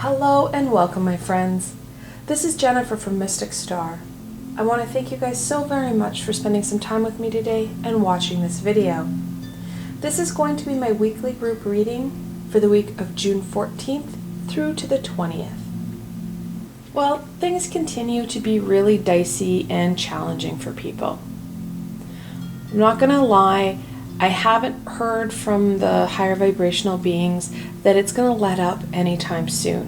Hello and welcome, my friends. This is Jennifer from Mystic Star. I want to thank you guys so very much for spending some time with me today and watching this video. This is going to be my weekly group reading for the week of June 14th through to the 20th. Well, things continue to be really dicey and challenging for people. I'm not going to lie, I haven't heard from the higher vibrational beings that it's going to let up anytime soon.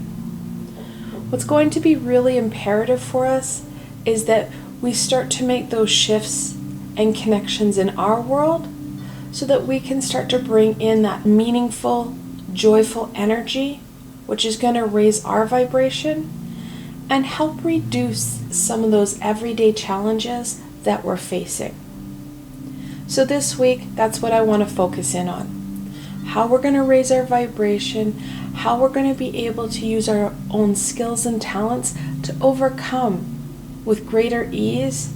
What's going to be really imperative for us is that we start to make those shifts and connections in our world so that we can start to bring in that meaningful, joyful energy, which is going to raise our vibration and help reduce some of those everyday challenges that we're facing. So this week, that's what I want to focus in on. How we're going to raise our vibration, how we're going to be able to use our own skills and talents to overcome with greater ease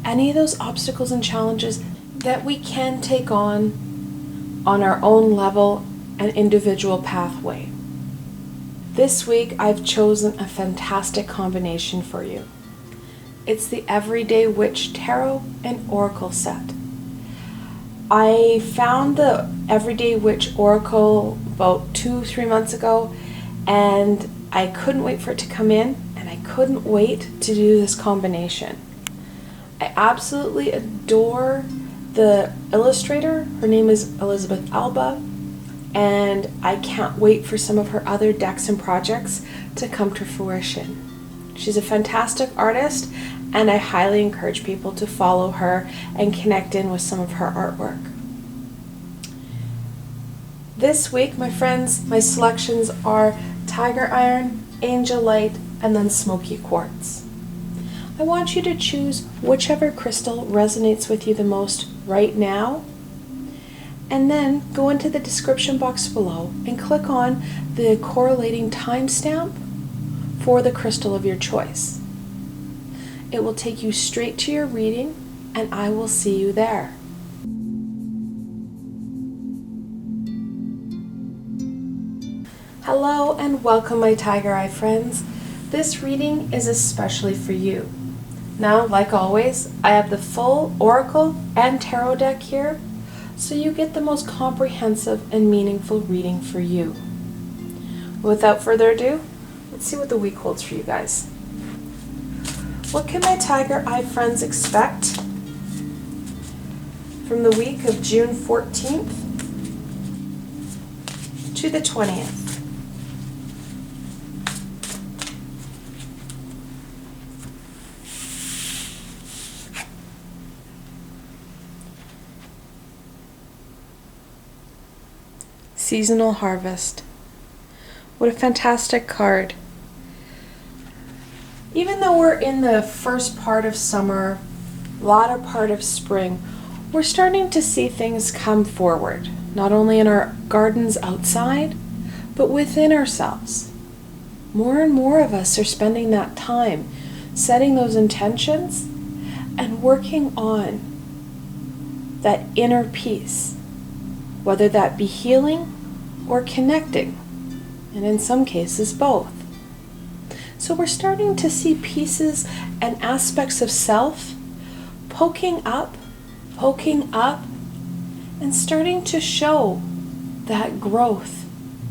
any of those obstacles and challenges that we can take on our own level and individual pathway. This week, I've chosen a fantastic combination for you. It's the Everyday Witch Tarot and Oracle set. I found the Everyday Witch Oracle about 2-3 months ago, and I couldn't wait for it to come in, and I couldn't wait to do this combination. I absolutely adore the illustrator. Her name is Elizabeth Alba, and I can't wait for some of her other decks and projects to come to fruition. She's a fantastic artist, and I highly encourage people to follow her and connect in with some of her artwork. This week, my friends, my selections are Tiger Iron, Angelite, and then Smoky Quartz. I want you to choose whichever crystal resonates with you the most right now, and then go into the description box below and click on the correlating timestamp for the crystal of your choice. It will take you straight to your reading, and I will see you there. Hello and welcome, my Tiger Eye friends. This reading is especially for you. Now, like always, I have the full Oracle and Tarot deck here, so you get the most comprehensive and meaningful reading for you. Without further ado, let's see what the week holds for you guys. What can my Tiger Eye friends expect from the week of June 14th to the 20th? Seasonal Harvest. What a fantastic card. Even though we're in the first part of summer, latter part of spring, we're starting to see things come forward, not only in our gardens outside, but within ourselves. More and more of us are spending that time setting those intentions and working on that inner peace, whether that be healing or connecting, and in some cases both. So we're starting to see pieces and aspects of self poking up, and starting to show that growth,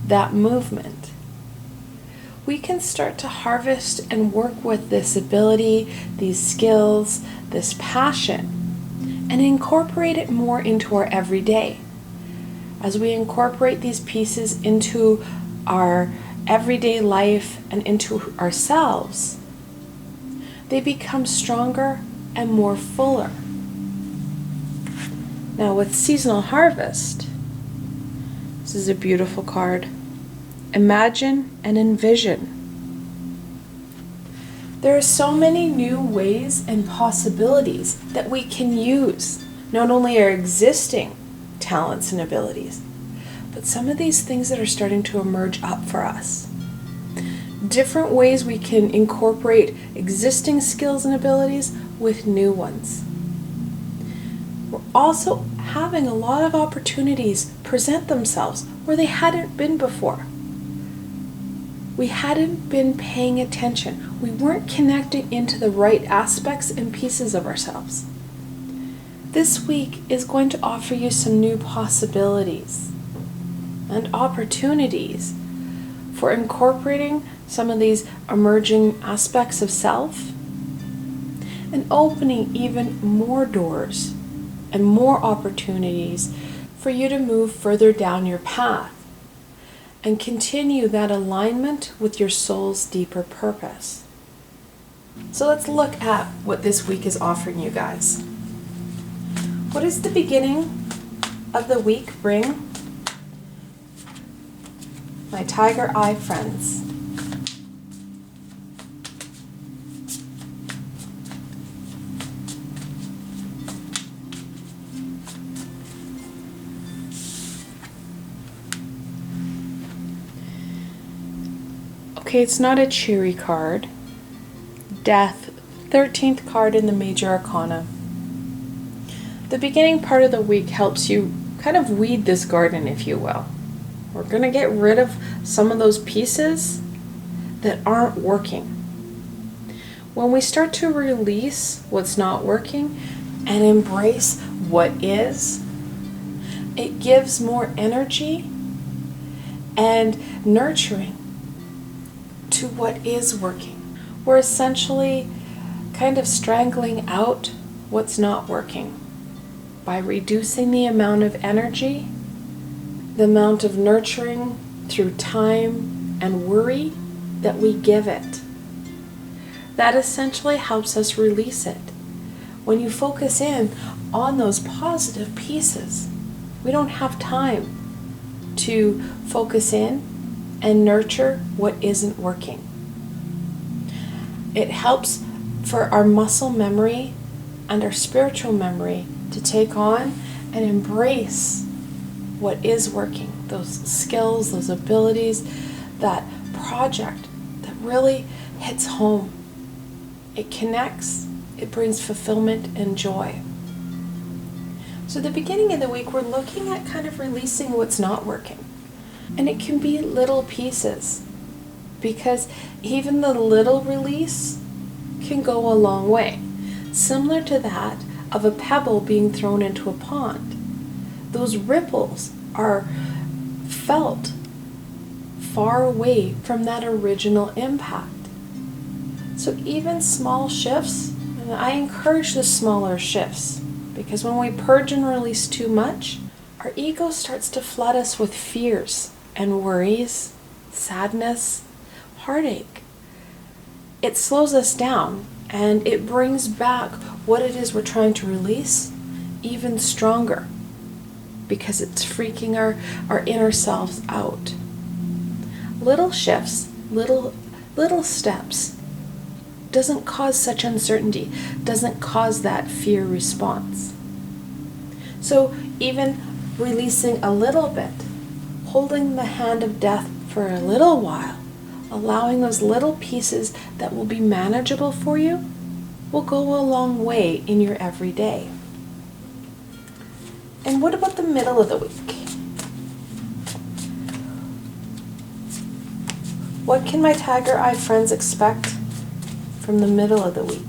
that movement. We can start to harvest and work with this ability, these skills, this passion, and incorporate it more into our everyday. As we incorporate these pieces into our everyday life and into ourselves, they become stronger and more fuller. Now with Seasonal Harvest, this is a beautiful card. Imagine and envision. There are so many new ways and possibilities that we can use, not only our existing talents and abilities, but some of these things that are starting to emerge up for us. Different ways we can incorporate existing skills and abilities with new ones. We're also having a lot of opportunities present themselves where they hadn't been before. we hadn't been paying attention. We weren't connecting into the right aspects and pieces of ourselves. This week is going to offer you some new possibilities and opportunities for incorporating some of these emerging aspects of self and opening even more doors and more opportunities for you to move further down your path and continue that alignment with your soul's deeper purpose. So let's look at what this week is offering you guys. What does the beginning of the week bring? My tiger eye friends. Okay, it's not a cheery card. Death, 13th card in the Major Arcana. The beginning part of the week helps you kind of weed this garden, if you will. We're going to get rid of some of those pieces that aren't working. When we start to release what's not working and embrace what is, it gives more energy and nurturing to what is working. We're essentially kind of strangling out what's not working by reducing the amount of energy, the amount of nurturing through time and worry that we give it. That essentially helps us release it. When you focus in on those positive pieces, we don't have time to focus in and nurture what isn't working. It helps for our muscle memory and our spiritual memory to take on and embrace what is working, those skills, those abilities, that project that really hits home. It connects, it brings fulfillment and joy. So the beginning of the week, we're looking at kind of releasing what's not working. And it can be little pieces, because even the little release can go a long way. Similar to that of a pebble being thrown into a pond. Those ripples are felt far away from that original impact. So even small shifts, and I encourage the smaller shifts, because when we purge and release too much, our ego starts to flood us with fears and worries, sadness, heartache. It slows us down and it brings back what it is we're trying to release even stronger, because it's freaking our inner selves out. Little shifts, little steps doesn't cause such uncertainty, doesn't cause that fear response. So even releasing a little bit, holding the hand of death for a little while, allowing those little pieces that will be manageable for you, will go a long way in your everyday. And what about the middle of the week? What can my tiger eye friends expect from the middle of the week?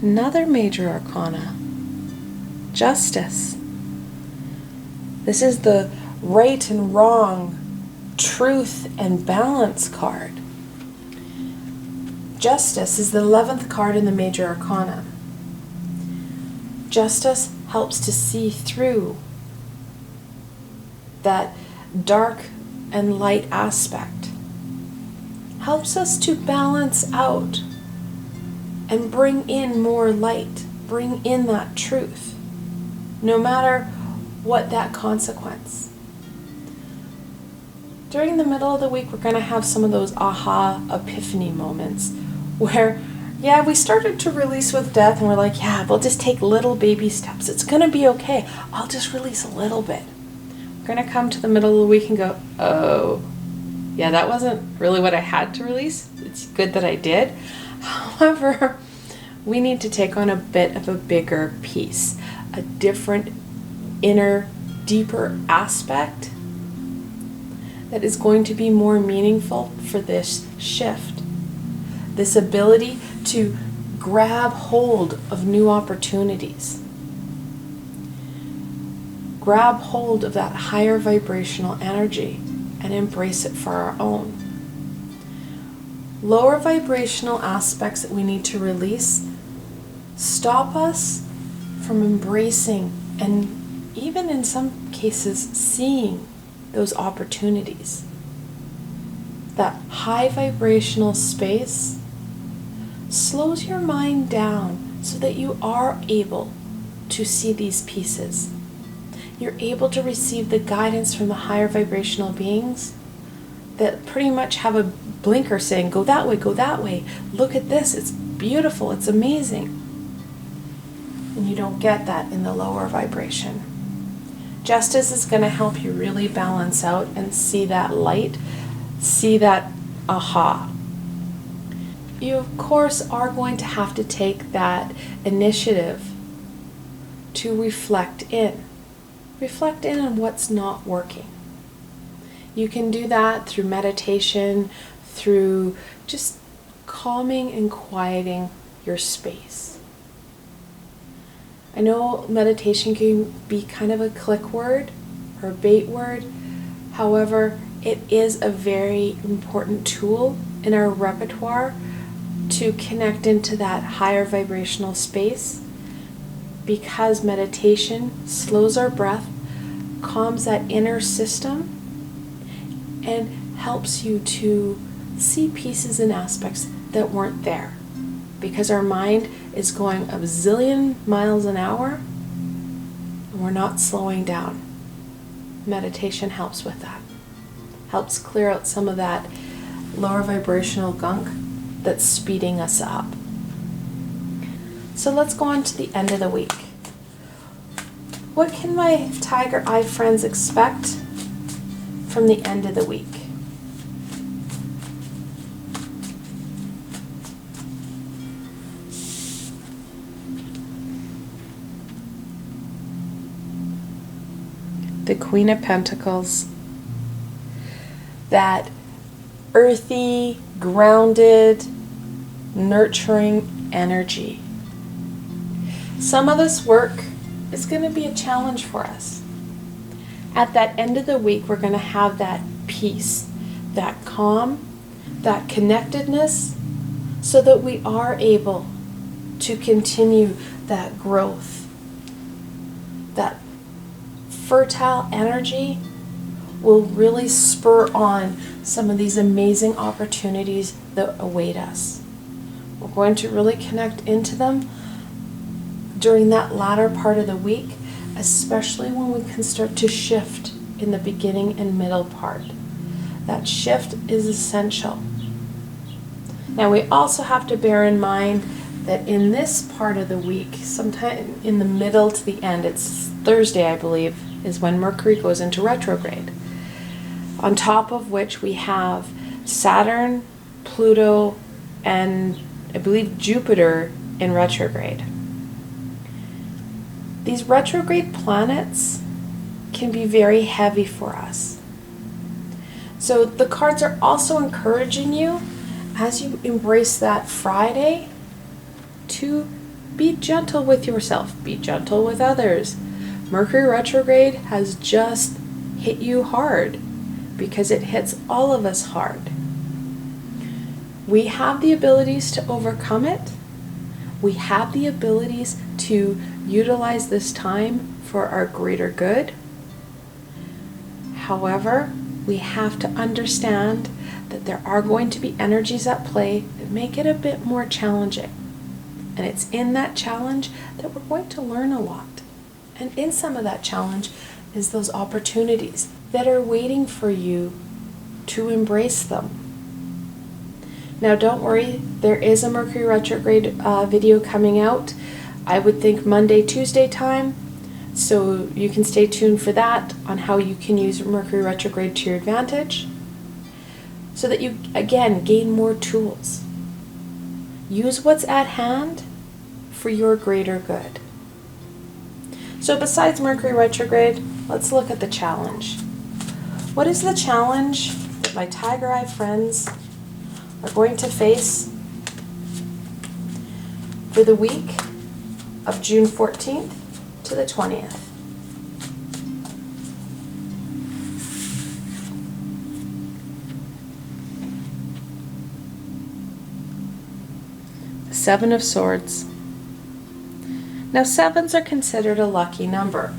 Another major arcana, justice. This is the right and wrong, truth and balance card. Justice is the 11th card in the major arcana. Justice helps to see through that dark and light aspect. Helps us to balance out and bring in more light, bring in that truth, no matter what that consequence. During the middle of the week, we're going to have some of those aha epiphany moments where, we started to release with death and we're like, we'll just take little baby steps. It's going to be okay. I'll just release a little bit. We're going to come to the middle of the week and go, oh, that wasn't really what I had to release. It's good that I did. However, we need to take on a bit of a bigger piece, a different inner, deeper aspect that is going to be more meaningful for this shift. This ability to grab hold of new opportunities. Grab hold of that higher vibrational energy and embrace it for our own. Lower vibrational aspects that we need to release stop us from embracing and even in some cases seeing those opportunities. That high vibrational space slows your mind down so that you are able to see these pieces. You're able to receive the guidance from the higher vibrational beings that pretty much have a blinker saying, go that way, look at this, it's beautiful, it's amazing. And you don't get that in the lower vibration. Justice is going to help you really balance out and see that light, see that aha. You, of course, are going to have to take that initiative to reflect in. Reflect in on what's not working. You can do that through meditation, through just calming and quieting your space. I know meditation can be kind of a click word or a bait word. However, it is a very important tool in our repertoire to connect into that higher vibrational space, because meditation slows our breath, calms that inner system, and helps you to see pieces and aspects that weren't there. Because our mind is going a zillion miles an hour, and we're not slowing down. Meditation helps with that. Helps clear out some of that lower vibrational gunk that's speeding us up. So let's go on to the end of the week. What can my Tiger Eye friends expect from the end of the week? The Queen of Pentacles. That earthy, grounded, nurturing energy. Some of this work is going to be a challenge for us. At that end of the week, we're going to have that peace, that calm, that connectedness, so that we are able to continue that growth. That fertile energy will really spur on some of these amazing opportunities that await us. We're going to really connect into them during that latter part of the week, especially when we can start to shift in the beginning and middle part. That shift is essential. Now we also have to bear in mind that in this part of the week, sometime in the middle to the end, it's Thursday I believe, is when Mercury goes into retrograde. On top of which we have Saturn, Pluto, and I believe Jupiter in retrograde. These retrograde planets can be very heavy for us. So the cards are also encouraging you, as you embrace that Friday, to be gentle with yourself, be gentle with others. Mercury retrograde has just hit you hard, because it hits all of us hard. We have the abilities to overcome it. We have the abilities to utilize this time for our greater good. However, we have to understand that there are going to be energies at play that make it a bit more challenging. And it's in that challenge that we're going to learn a lot. And in some of that challenge is those opportunities that are waiting for you to embrace them. Now don't worry, there is a Mercury retrograde video coming out. I would think Monday, Tuesday time, so you can stay tuned for that on how you can use Mercury retrograde to your advantage, so that you, again, gain more tools. Use what's at hand for your greater good. So besides Mercury retrograde, let's look at the challenge. What is the challenge that my Tiger Eye friends are going to face for the week of June 14th to the 20th? The Seven of Swords. Now, sevens are considered a lucky number.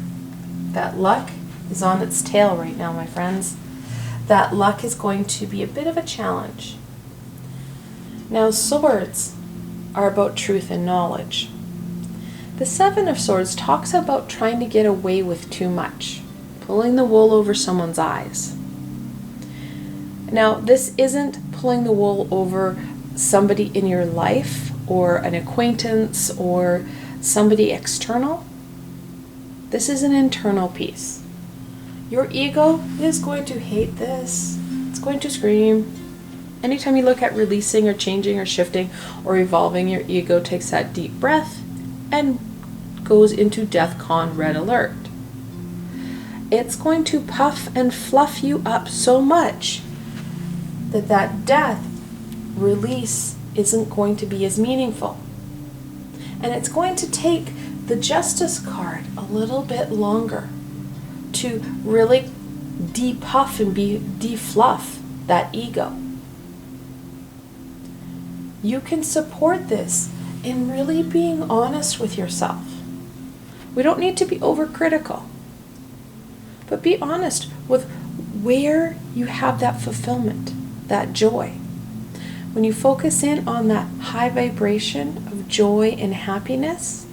That luck is on its tail right now, my friends. That luck is going to be a bit of a challenge. Now, swords are about truth and knowledge. The Seven of Swords talks about trying to get away with too much, pulling the wool over someone's eyes. Now, this isn't pulling the wool over somebody in your life or an acquaintance or somebody external. This is an internal piece. Your ego is going to hate this. It's going to scream. Anytime you look at releasing or changing or shifting or evolving, your ego takes that deep breath and goes into DEFCON red alert. It's going to puff and fluff you up so much that death release isn't going to be as meaningful. And it's going to take the Justice card a little bit longer to really depuff and defluff that ego. You can support this in really being honest with yourself. We don't need to be overcritical, but be honest with where you have that fulfillment, that joy. When you focus in on that high vibration of joy and happiness,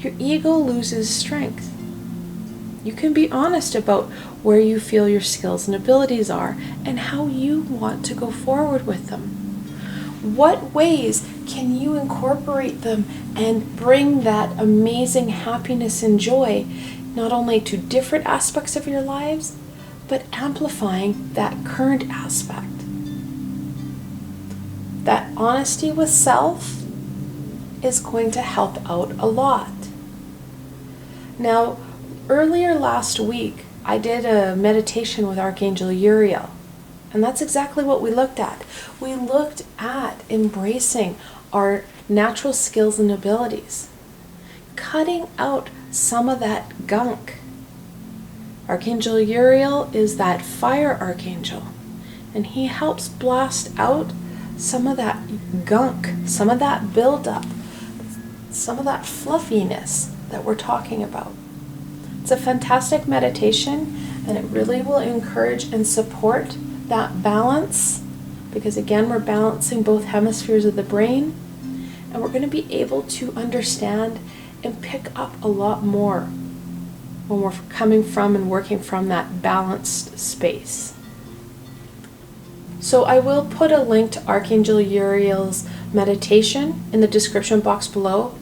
your ego loses strength. You can be honest about where you feel your skills and abilities are and how you want to go forward with them. What ways can you incorporate them and bring that amazing happiness and joy not only to different aspects of your lives, but amplifying that current aspect? That honesty with self is going to help out a lot. Now, earlier last week, I did a meditation with Archangel Uriel, and that's exactly what we looked at. We looked at embracing our natural skills and abilities, cutting out some of that gunk. Archangel Uriel is that fire archangel, and he helps blast out some of that gunk, some of that buildup, some of that fluffiness that we're talking about. It's a fantastic meditation, and it really will encourage and support that balance, because again, we're balancing both hemispheres of the brain, and we're going to be able to understand and pick up a lot more when we're coming from and working from that balanced space. So I will put a link to Archangel Uriel's meditation in the description box below.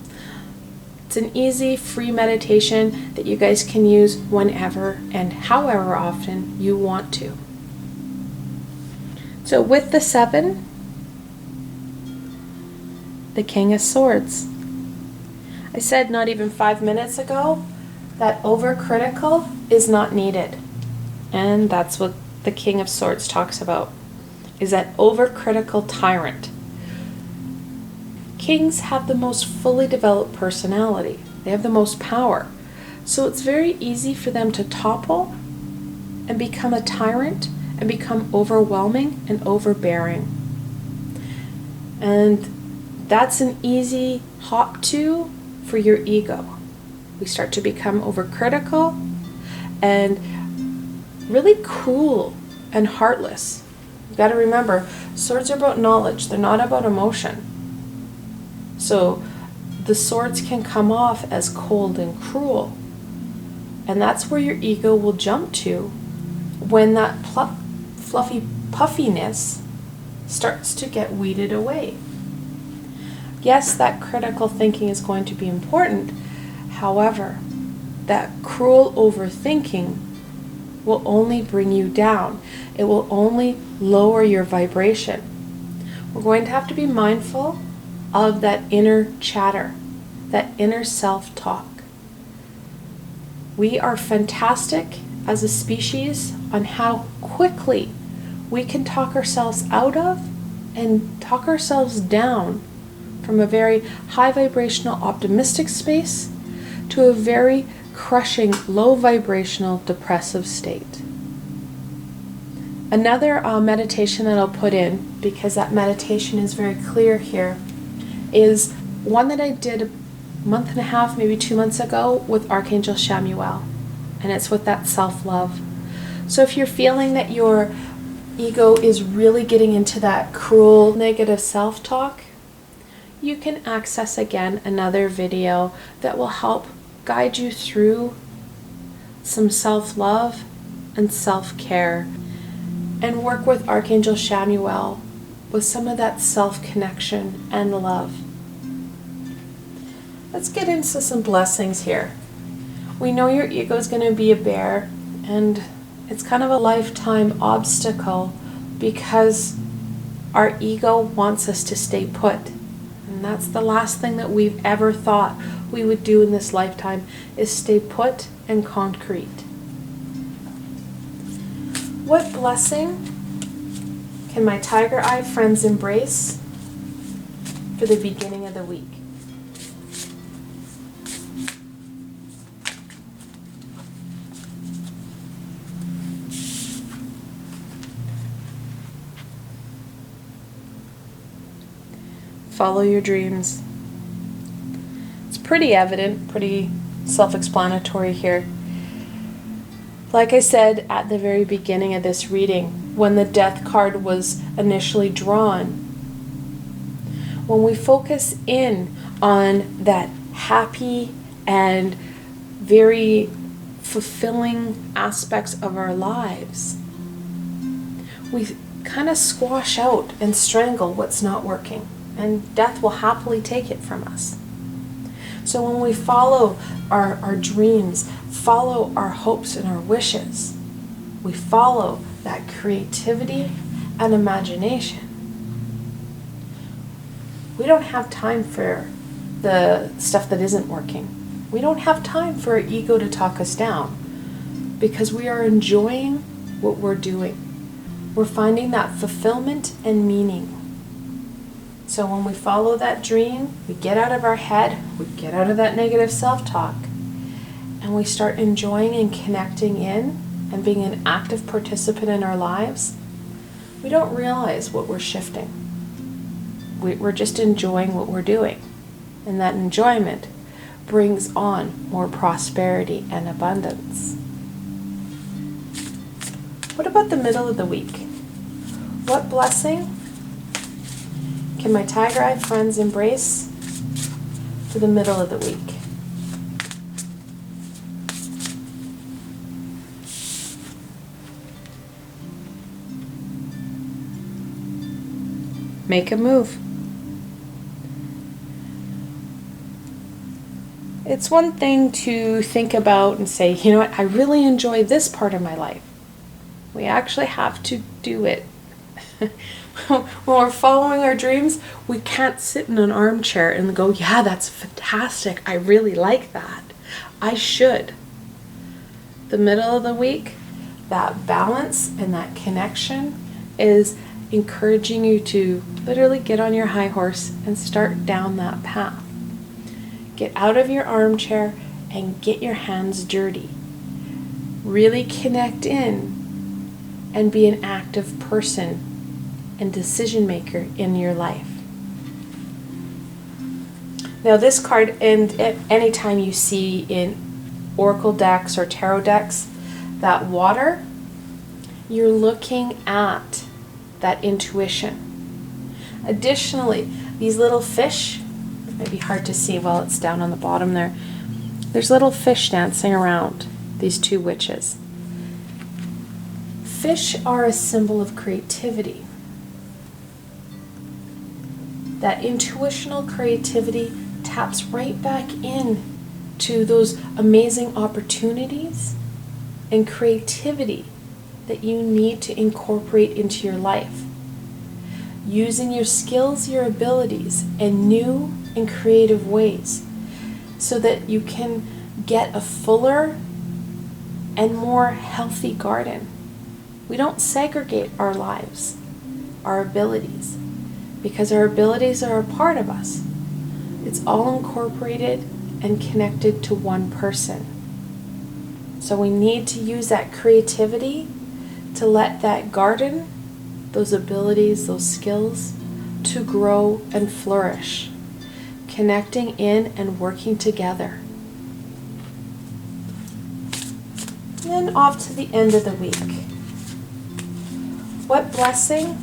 It's an easy, free meditation that you guys can use whenever and however often you want to. So with the seven, the King of Swords. I said not even 5 minutes ago that overcritical is not needed. And that's what the King of Swords talks about, is that overcritical tyrant. Kings have the most fully developed personality. They have the most power. So it's very easy for them to topple and become a tyrant and become overwhelming and overbearing. And that's an easy hop to for your ego. We start to become overcritical and really cruel and heartless. You've got to remember, swords are about knowledge. They're not about emotion. So the swords can come off as cold and cruel. And that's where your ego will jump to when that fluffy puffiness starts to get weeded away. Yes, that critical thinking is going to be important. However, that cruel overthinking will only bring you down. It will only lower your vibration. We're going to have to be mindful of that inner chatter, that inner self-talk. We are fantastic as a species on how quickly we can talk ourselves out of and talk ourselves down from a very high vibrational optimistic space to a very crushing low vibrational depressive state. Another meditation that I'll put in, because that meditation is very clear here, is one that I did a month and a half, maybe 2 months ago with Archangel Chamuel, and it's with that self-love. So if you're feeling that your ego is really getting into that cruel negative self-talk, you can access again another video that will help guide you through some self-love and self-care, and work with Archangel Chamuel with some of that self-connection and love. Let's get into some blessings here. We know your ego is going to be a bear, and it's kind of a lifetime obstacle because our ego wants us to stay put. And that's the last thing that we've ever thought we would do in this lifetime, is stay put and concrete. What blessing can my tiger eye friends embrace for the beginning of the week? Follow your dreams. It's pretty evident, pretty self-explanatory here. Like I said at the very beginning of this reading, when the death card was initially drawn, when we focus in on that happy and very fulfilling aspects of our lives, we kind of squash out and strangle what's not working, and death will happily take it from us. So when we follow our dreams, follow our hopes and our wishes, we follow that creativity and imagination. We don't have time for the stuff that isn't working. We don't have time for our ego to talk us down, because we are enjoying what we're doing. We're finding that fulfillment and meaning. So when we follow that dream, we get out of our head, we get out of that negative self-talk, and we start enjoying and connecting in and being an active participant in our lives. We don't realize what we're shifting. We're just enjoying what we're doing. And that enjoyment brings on more prosperity and abundance. What about the middle of the week? What blessing can my tiger eye friends embrace for the middle of the week? Make a move. It's one thing to think about and say, you know what, I really enjoy this part of my life. We actually have to do it. When we're following our dreams, we can't sit in an armchair and go, yeah, that's fantastic. I really like that. I should. The middle of the week, that balance and that connection is encouraging you to literally get on your high horse and start down that path. Get out of your armchair and get your hands dirty. Really connect in and be an active person and decision maker in your life. Now this card, and anytime you see in oracle decks or tarot decks that water, you're looking at that intuition. Additionally, these little fish, it may be hard to see while it's down on the bottom there, there's little fish dancing around these two witches. Fish are a symbol of creativity. That intuitional creativity taps right back in to those amazing opportunities and creativity that you need to incorporate into your life. Using your skills, your abilities in new and creative ways so that you can get a fuller and more healthy garden. We don't segregate our lives, our abilities, because our abilities are a part of us. It's all incorporated and connected to one person. So we need to use that creativity to let that garden, those abilities, those skills, to grow and flourish, connecting in and working together. And then off to the end of the week. What blessing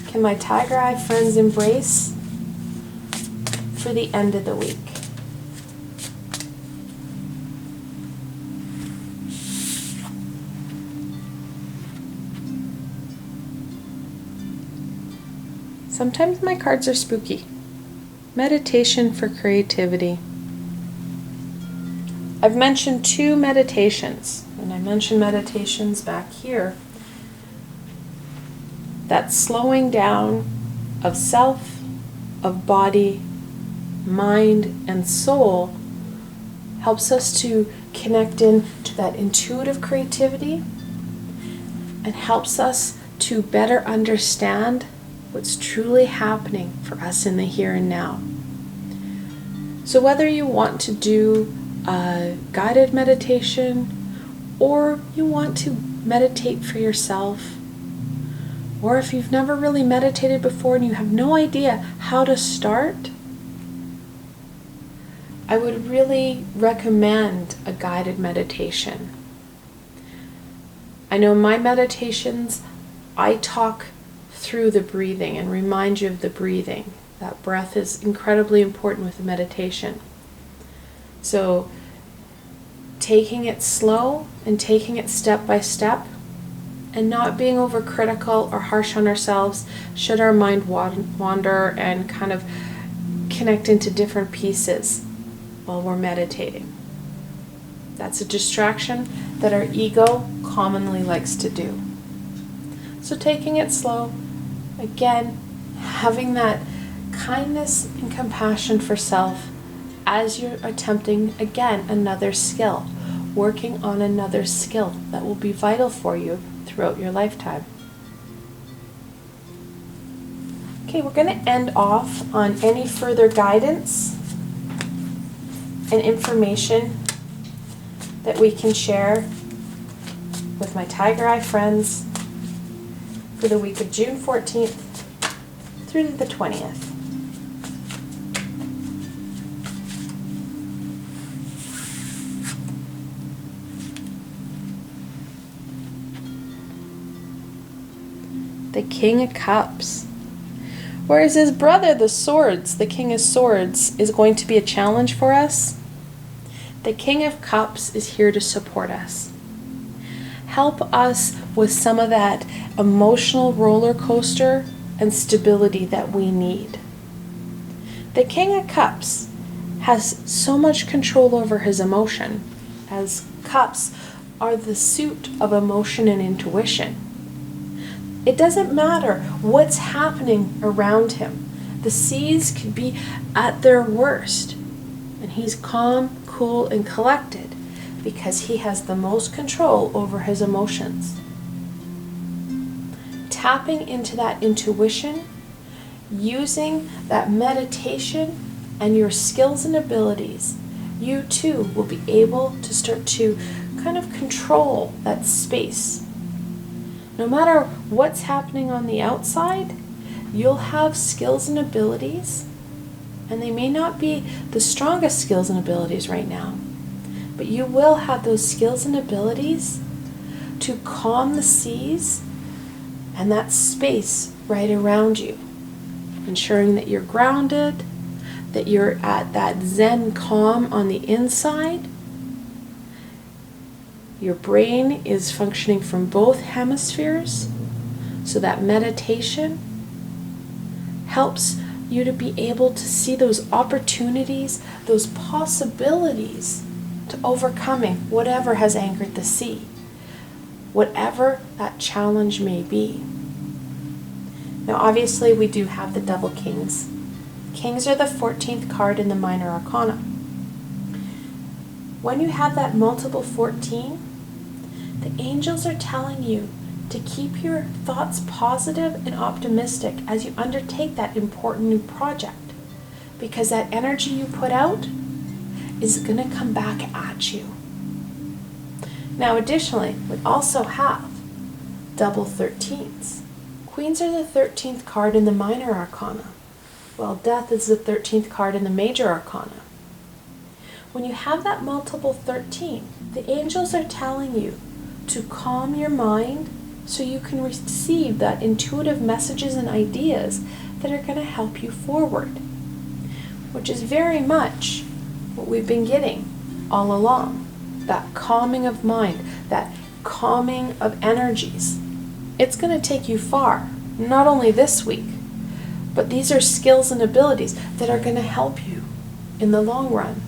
can my Tiger Eye friends embrace for the end of the week? Sometimes my cards are spooky. Meditation for creativity. I've mentioned 2 meditations, and I mentioned meditations back here. That slowing down of self, of body, mind, and soul helps us to connect in to that intuitive creativity and helps us to better understand what's truly happening for us in the here and now. So whether you want to do a guided meditation or you want to meditate for yourself, or if you've never really meditated before and you have no idea how to start, I would really recommend a guided meditation. I know in my meditations, I talk through the breathing and remind you of the breathing. That breath is incredibly important with the meditation. So taking it slow and taking it step by step and not being overcritical or harsh on ourselves should our mind wander and kind of connect into different pieces while we're meditating. That's a distraction that our ego commonly likes to do. So taking it slow, again, having that kindness and compassion for self as you're attempting, again, another skill, working on another skill that will be vital for you throughout your lifetime. Okay, we're going to end off on any further guidance and information that we can share with my Tiger Eye friends for the week of June 14th through the 20th. The King of Cups. Whereas his brother, the Swords, the King of Swords, is going to be a challenge for us, the King of Cups is here to support us. Help us with some of that emotional roller coaster and stability that we need. The King of Cups has so much control over his emotion, as cups are the suit of emotion and intuition. It doesn't matter what's happening around him. The seas could be at their worst, and he's calm, cool, and collected because he has the most control over his emotions. Tapping into that intuition, using that meditation and your skills and abilities, you too will be able to start to kind of control that space. No matter what's happening on the outside, you'll have skills and abilities, and they may not be the strongest skills and abilities right now, but you will have those skills and abilities to calm the seas and that space right around you, ensuring that you're grounded, that you're at that Zen calm on the inside. Your brain is functioning from both hemispheres, so that meditation helps you to be able to see those opportunities, those possibilities to overcoming whatever has angered the sea, whatever that challenge may be. Now obviously we do have the double kings. Kings are the 14th card in the minor arcana. When you have that multiple 14, the angels are telling you to keep your thoughts positive and optimistic as you undertake that important new project, because that energy you put out is going to come back at you. Now, additionally, we also have double 13s. Queens are the 13th card in the minor arcana, while death is the 13th card in the major arcana. When you have that multiple 13, the angels are telling you to calm your mind so you can receive that intuitive messages and ideas that are going to help you forward, which is very much what we've been getting all along. That calming of mind, that calming of energies. It's going to take you far, not only this week, but these are skills and abilities that are going to help you in the long run.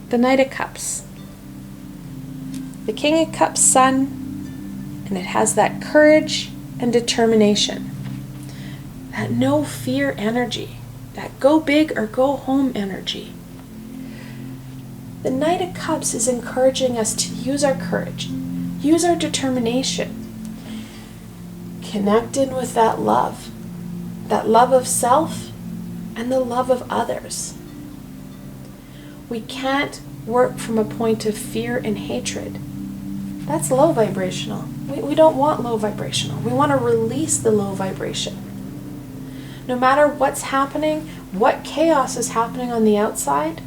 The Knight of Cups. The King of Cups sun, and it has that courage and determination. That no fear energy. That go big or go home energy. The Knight of Cups is encouraging us to use our courage, use our determination, connect in with that love of self and the love of others. We can't work from a point of fear and hatred. That's low vibrational. We don't want low vibrational. We want to release the low vibration. No matter what's happening, what chaos is happening on the outside,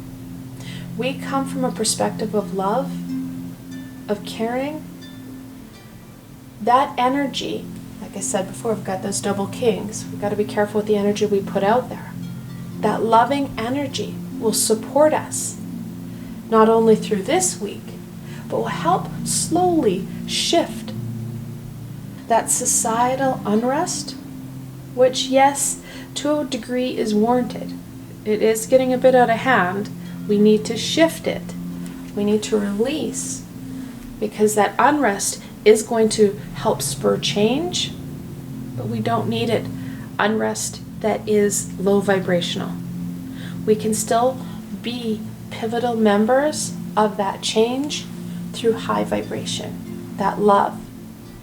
we come from a perspective of love, of caring. That energy, like I said before, we've got those double kings. We've got to be careful with the energy we put out there. That loving energy will support us, not only through this week, but will help slowly shift that societal unrest, which, yes, to a degree is warranted. It is getting a bit out of hand. We need to shift it. We need to release, because that unrest is going to help spur change, but we don't need it. Unrest that is low vibrational. We can still be pivotal members of that change through high vibration, that love.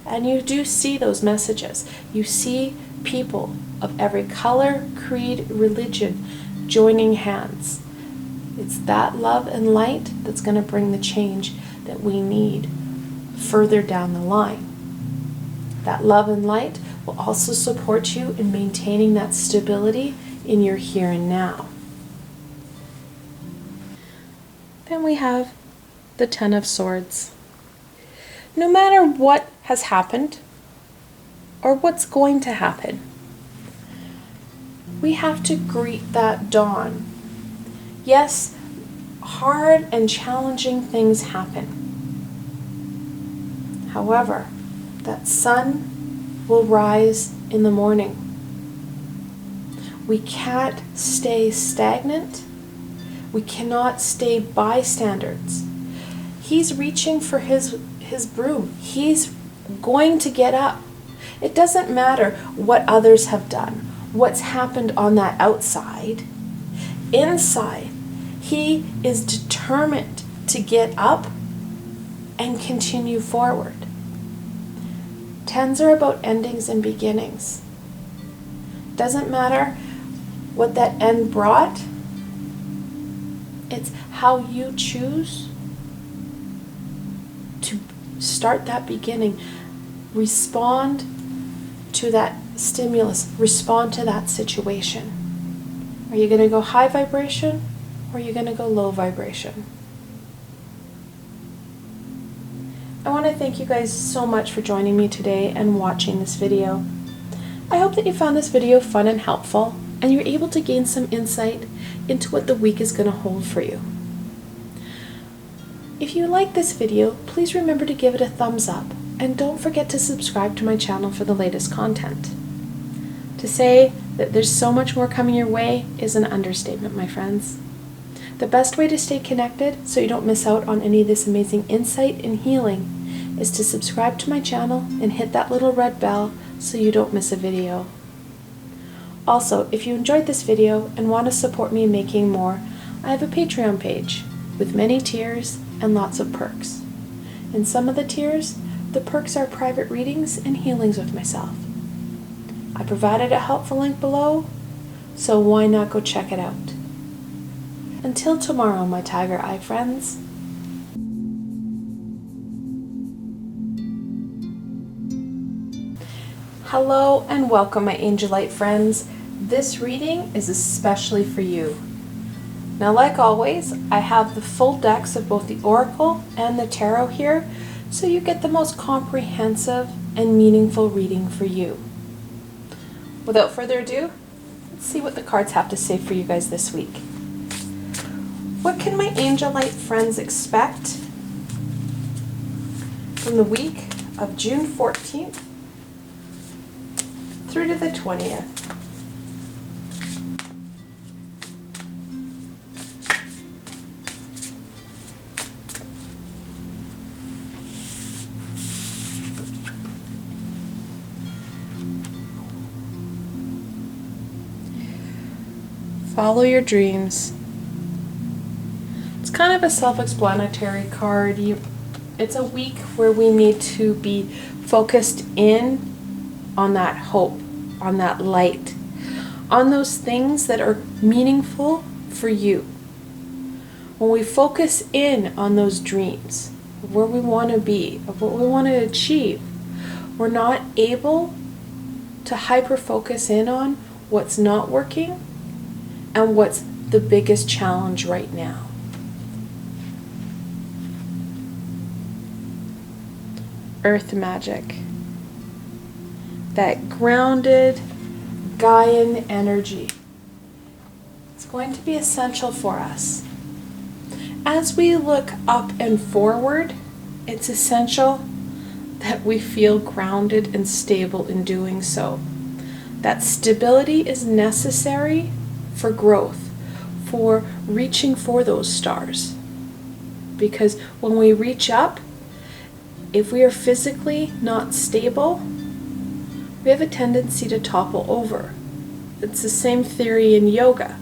And you do see those messages. You see people of every color, creed, religion joining hands. It's that love and light that's going to bring the change that we need further down the line. That love and light will also support you in maintaining that stability in your here and now. Then we have the Ten of Swords. No matter what has happened or what's going to happen, we have to greet that dawn. Yes, hard and challenging things happen. However, that sun will rise in the morning. We can't stay stagnant. We cannot stay bystanders. He's reaching for his broom. He's going to get up. It doesn't matter what others have done, what's happened on that outside. Inside, he is determined to get up and continue forward. Tens are about endings and beginnings. Doesn't matter what that end brought. It's how you choose to start that beginning. Respond to that stimulus. Respond to that situation. Are you going to go high vibration or are you going to go low vibration? I want to thank you guys so much for joining me today and watching this video. I hope that you found this video fun and helpful, and you're able to gain some insight into what the week is going to hold for you. If you like this video, please remember to give it a thumbs up, and don't forget to subscribe to my channel for the latest content. To say that there's so much more coming your way is an understatement, my friends. The best way to stay connected so you don't miss out on any of this amazing insight and healing is to subscribe to my channel and hit that little red bell so you don't miss a video. Also, if you enjoyed this video and want to support me making more, I have a Patreon page with many tiers and lots of perks. In some of the tiers, the perks are private readings and healings with myself. I provided a helpful link below, so why not go check it out? Until tomorrow, my Tiger Eye friends. Hello and welcome, my Angelite friends. This reading is especially for you. Now, like always, I have the full decks of both the Oracle and the Tarot here, so you get the most comprehensive and meaningful reading for you. Without further ado, let's see what the cards have to say for you guys this week. What can my Angelite friends expect from the week of June 14th through to the 20th? Follow your dreams. It's kind of a self-explanatory card. It's a week where we need to be focused in on that hope, on that light, on those things that are meaningful for you. When we focus in on those dreams, of where we want to be, of what we want to achieve, we're not able to hyper-focus in on what's not working and what's the biggest challenge right now. Earth magic. That grounded Gaian energy. It's going to be essential for us. As we look up and forward, it's essential that we feel grounded and stable in doing so. That stability is necessary for growth, for reaching for those stars. Because when we reach up, if we are physically not stable, we have a tendency to topple over. It's the same theory in yoga.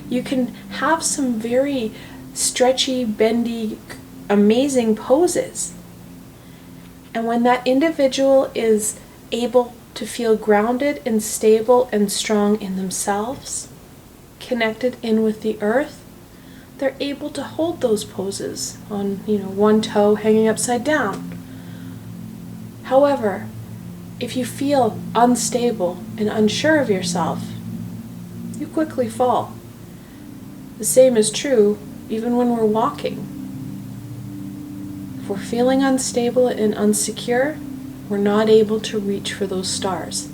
You can have some very stretchy, bendy, amazing poses. And when that individual is able to feel grounded and stable and strong in themselves, connected in with the earth, they're able to hold those poses on, one toe hanging upside down. However, if you feel unstable and unsure of yourself, you quickly fall. The same is true even when we're walking. If we're feeling unstable and unsecure, we're not able to reach for those stars.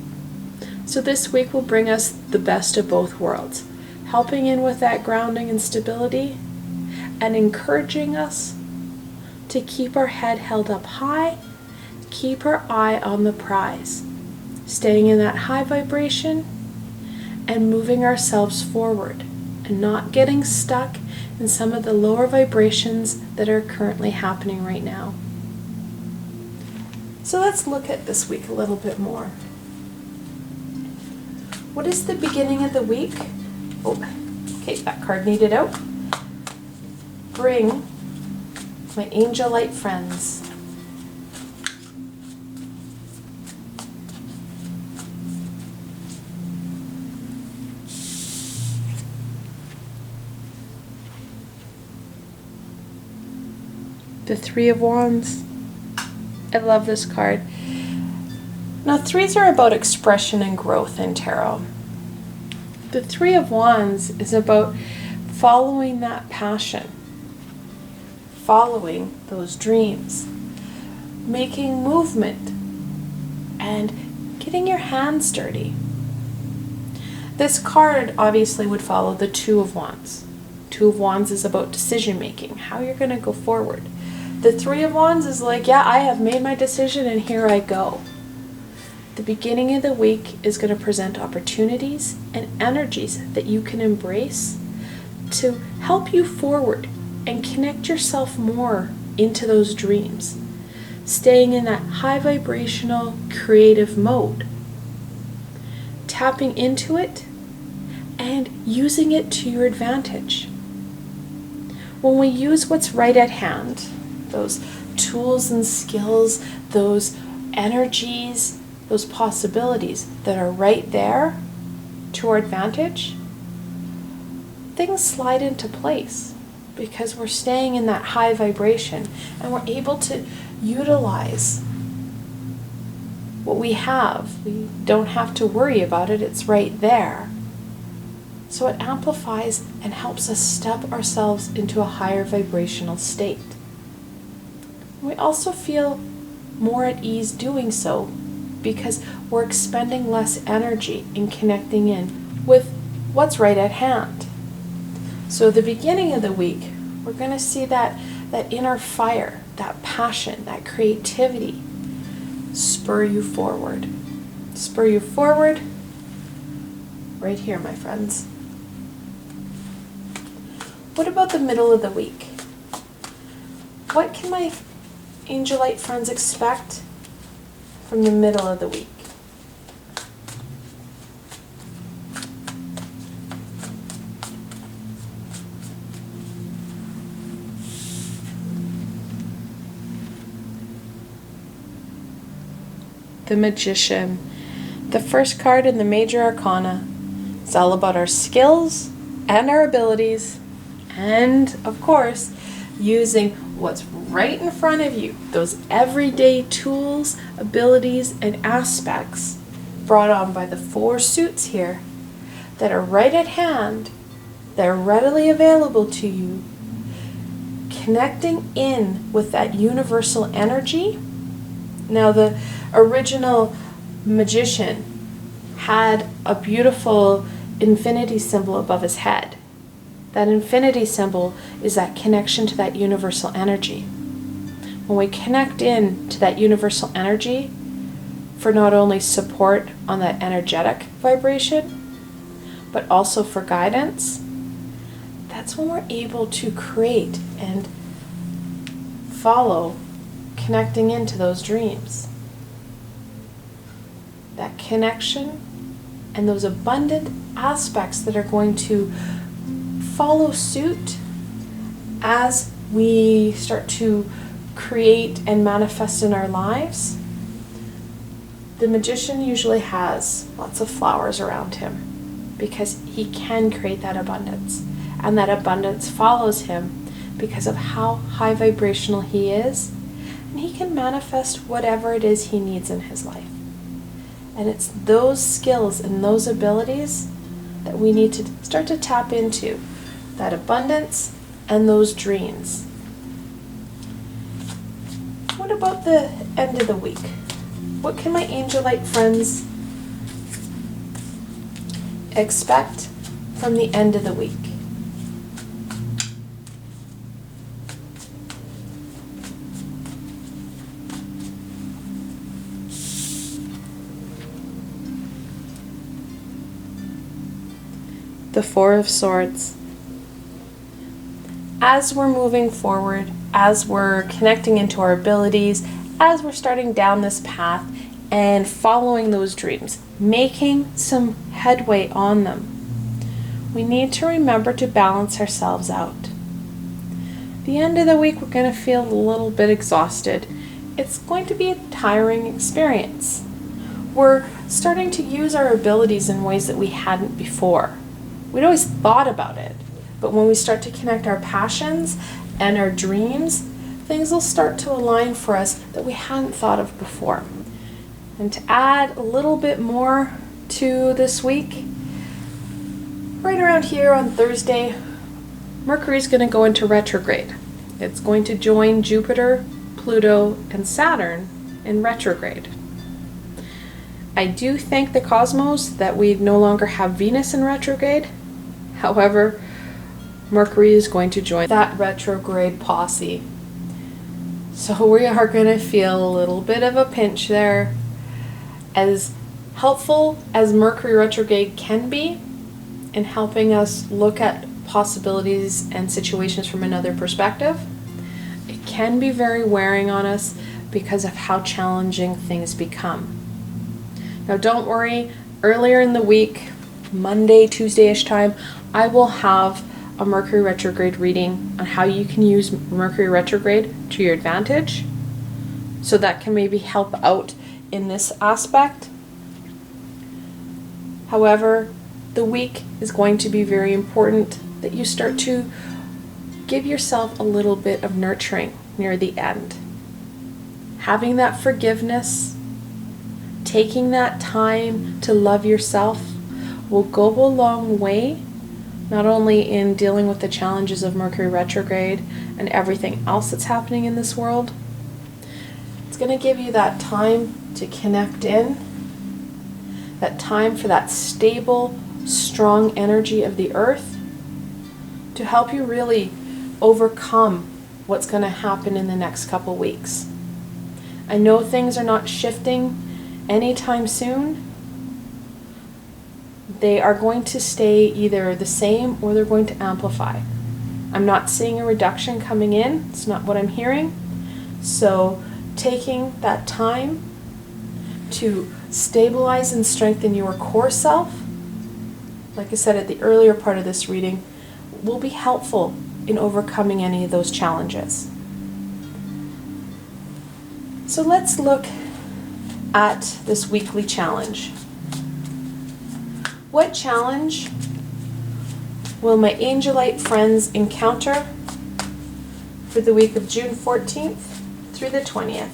So this week will bring us the best of both worlds, helping in with that grounding and stability and encouraging us to keep our head held up high, keep our eye on the prize, staying in that high vibration and moving ourselves forward and not getting stuck in some of the lower vibrations that are currently happening right now. So let's look at this week a little bit more. What is the beginning of the week? Oh, okay, that card needed out. Bring my Angelite friends. The Three of Wands. I love this card. Now, threes are about expression and growth in tarot. The Three of Wands is about following that passion, following those dreams, making movement, and getting your hands dirty. This card obviously would follow the Two of Wands. Two of Wands is about decision making, how you're going to go forward. The Three of Wands is like, yeah, I have made my decision and here I go. The beginning of the week is going to present opportunities and energies that you can embrace to help you forward and connect yourself more into those dreams, staying in that high vibrational creative mode. tapping into it and using it to your advantage. When we use what's right at hand, those tools and skills, those energies, those possibilities that are right there to our advantage, things slide into place because we're staying in that high vibration and we're able to utilize what we have. We don't have to worry about it, it's right there. So it amplifies and helps us step ourselves into a higher vibrational state. We also feel more at ease doing so because we're expending less energy in connecting in with what's right at hand. So the beginning of the week, we're going to see that inner fire, that passion, that creativity spur you forward. Spur you forward right here, my friends. What about the middle of the week? What can my Angelite friends expect from the middle of the week? The Magician. The first card in the Major Arcana. It's all about our skills and our abilities, and of course, using what's right in front of you, those everyday tools, abilities, and aspects brought on by the 4 suits here that are right at hand, that are readily available to you, connecting in with that universal energy. Now, the original magician had a beautiful infinity symbol above his head. That infinity symbol is that connection to that universal energy. When we connect in to that universal energy for not only support on that energetic vibration, but also for guidance, that's when we're able to create and follow, connecting into those dreams. That connection and those abundant aspects that are going to follow suit as we start to create and manifest in our lives. The magician usually has lots of flowers around him because he can create that abundance, and that abundance follows him because of how high vibrational he is, and he can manifest whatever it is he needs in his life. And it's those skills and those abilities that we need to start to tap into, that abundance and those dreams. What about the end of the week? What can my Angelite friends expect from the end of the week? The 4 of Swords. As we're moving forward, as we're connecting into our abilities, as we're starting down this path and following those dreams, making some headway on them, we need to remember to balance ourselves out. The end of the week, we're going to feel a little bit exhausted. It's going to be a tiring experience. We're starting to use our abilities in ways that we hadn't before. We'd always thought about it, but when we start to connect our passions and our dreams, things will start to align for us that we hadn't thought of before. And to add a little bit more to this week, right around here on Thursday, Mercury is going to go into retrograde. It's going to join Jupiter, Pluto, and Saturn in retrograde. I do thank the cosmos that we no longer have Venus in retrograde. However, Mercury is going to join that retrograde posse. So we are going to feel a little bit of a pinch there. As helpful as Mercury retrograde can be in helping us look at possibilities and situations from another perspective, it can be very wearing on us because of how challenging things become. Now don't worry, earlier in the week, Monday, Tuesday-ish time, I will have a Mercury retrograde reading on how you can use Mercury retrograde to your advantage. So that can maybe help out in this aspect. However, the week is going to be very important that you start to give yourself a little bit of nurturing near the end. Having that forgiveness, taking that time to love yourself will go a long way, not only in dealing with the challenges of Mercury retrograde and everything else that's happening in this world. It's going to give you that time to connect in, that time for that stable, strong energy of the earth to help you really overcome what's going to happen in the next couple weeks. I know things are not shifting anytime soon. They are going to stay either the same or they're going to amplify. I'm not seeing a reduction coming in. It's not what I'm hearing. So taking that time to stabilize and strengthen your core self, like I said at the earlier part of this reading, will be helpful in overcoming any of those challenges. So let's look at this weekly challenge. What challenge will my Angelite friends encounter for the week of June 14th through the 20th?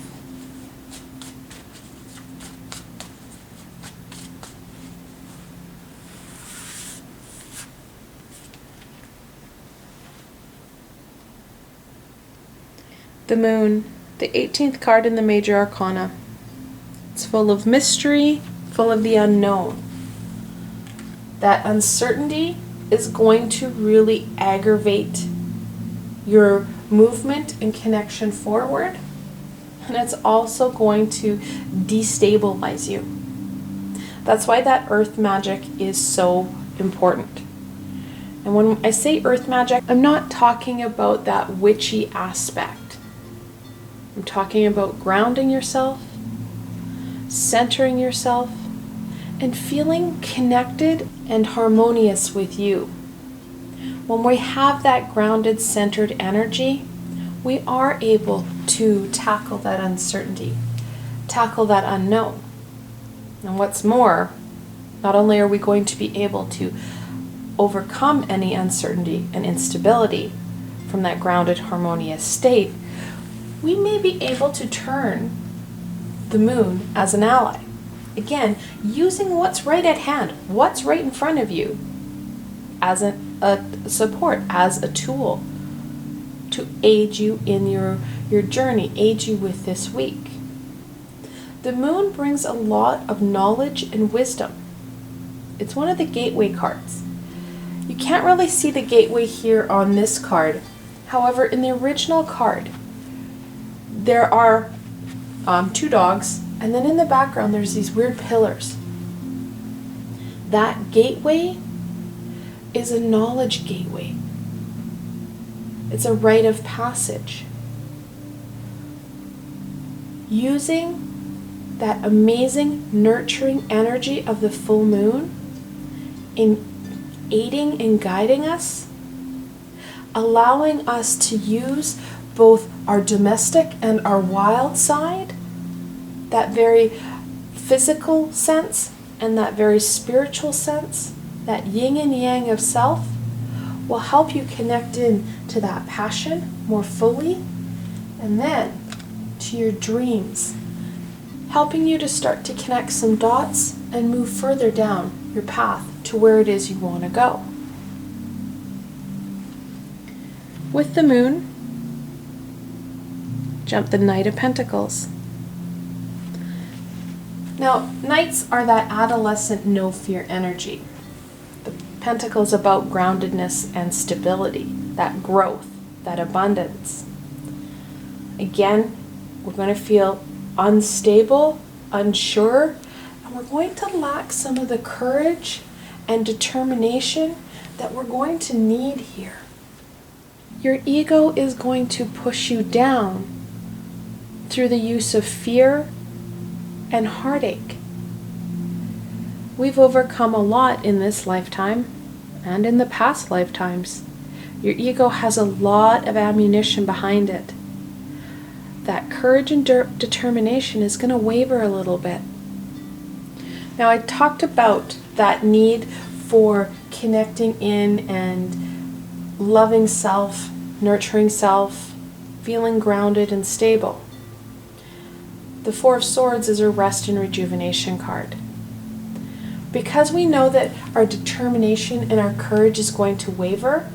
The Moon, the 18th card in the Major Arcana. It's full of mystery, full of the unknown. That uncertainty is going to really aggravate your movement and connection forward. And it's also going to destabilize you. That's why that earth magic is so important. And when I say earth magic, I'm not talking about that witchy aspect. I'm talking about grounding yourself, centering yourself, and feeling connected and harmonious with you. When we have that grounded, centered energy, we are able to tackle that uncertainty, tackle that unknown. And what's more, not only are we going to be able to overcome any uncertainty and instability from that grounded, harmonious state, we may be able to turn the moon as an ally. Again, using what's right at hand, what's right in front of you as a support, as a tool to aid you in your journey, aid you with this week. The moon brings a lot of knowledge and wisdom. It's one of the gateway cards. You can't really see the gateway here on this card. However, in the original card, there are two dogs, and then in the background there's these weird pillars. That gateway is a knowledge gateway. It's a rite of passage. Using that amazing nurturing energy of the full moon in aiding and guiding us, allowing us to use both our domestic and our wild side, that very physical sense and that very spiritual sense, that yin and yang of self, will help you connect in to that passion more fully, and then to your dreams, helping you to start to connect some dots and move further down your path to where it is you want to go. With the moon, jump the Knight of Pentacles. Now, Knights are that adolescent no-fear energy. The Pentacle is about groundedness and stability, that growth, that abundance. Again, we're going to feel unstable, unsure, and we're going to lack some of the courage and determination that we're going to need here. Your ego is going to push you down through the use of fear and heartache. We've overcome a lot in this lifetime and in the past lifetimes. Your ego has a lot of ammunition behind it. That courage and determination is going to waver a little bit. Now, I talked about that need for connecting in and loving self, nurturing self, feeling grounded and stable. The Four of Swords is a rest and rejuvenation card. Because we know that our determination and our courage is going to waver,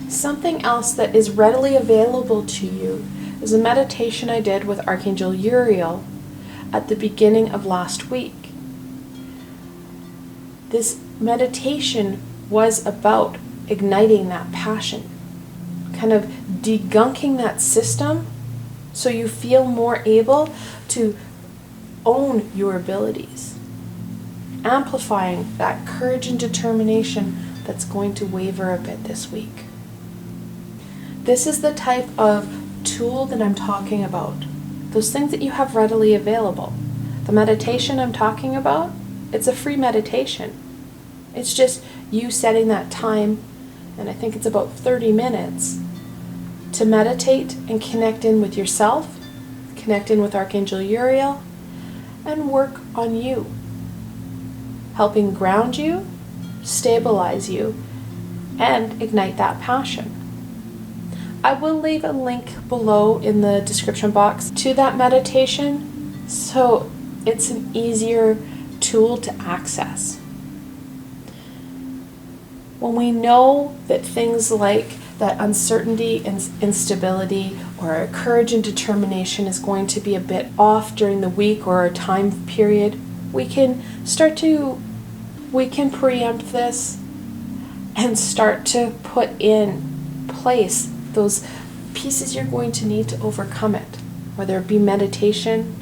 something else that is readily available to you is a meditation I did with Archangel Uriel at the beginning of last week. This meditation was about igniting that passion, kind of degunking that system so you feel more able to own your abilities, amplifying that courage and determination that's going to waver a bit this week. This is the type of tool that I'm talking about. Those things that you have readily available. The meditation I'm talking about, it's a free meditation. It's just you setting that time, and I think it's about 30 minutes, to meditate and connect in with yourself, connect in with Archangel Uriel, and work on you, helping ground you, stabilize you, and ignite that passion. I will leave a link below in the description box to that meditation, so it's an easier tool to access. When we know that things like that uncertainty and instability or courage and determination is going to be a bit off during the week or a time period, we can preempt this and start to put in place those pieces you're going to need to overcome it, whether it be meditation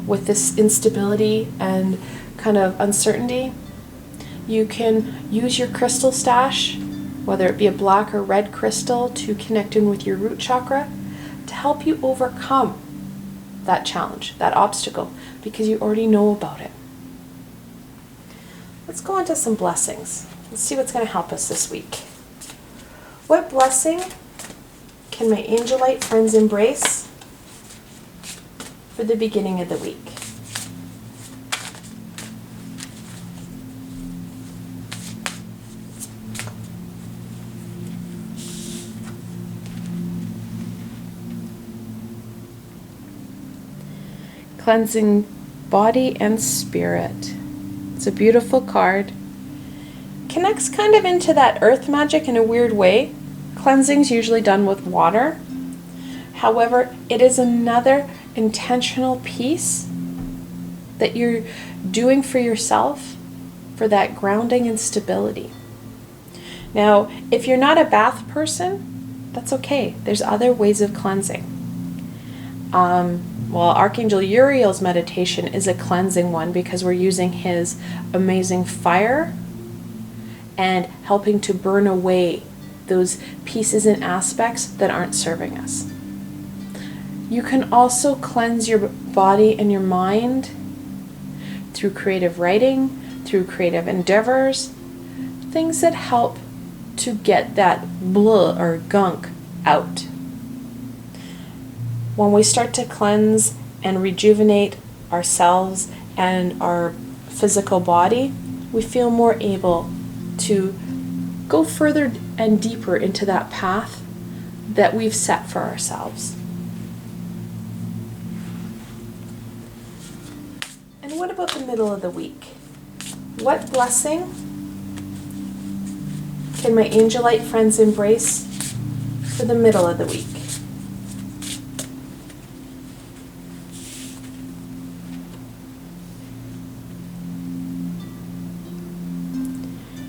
with this instability and kind of uncertainty. You can use your crystal stash, whether it be a black or red crystal, to connect in with your root chakra to help you overcome that challenge, that obstacle, because you already know about it. Let's go into some blessings. Let's see what's going to help us this week. What blessing can my Angelite friends embrace for the beginning of the week? Cleansing body and spirit. It's a beautiful card. Connects kind of into that earth magic in a weird way. Cleansing's usually done with water. However, it is another intentional piece that you're doing for yourself for that grounding and stability. Now, if you're not a bath person, that's okay. There's other ways of cleansing. Archangel Uriel's meditation is a cleansing one because we're using his amazing fire and helping to burn away those pieces and aspects that aren't serving us. You can also cleanse your body and your mind through creative writing, through creative endeavors, things that help to get that blah or gunk out. When we start to cleanse and rejuvenate ourselves and our physical body, we feel more able to go further and deeper into that path that we've set for ourselves. And what about the middle of the week? What blessing can my Angelite friends embrace for the middle of the week?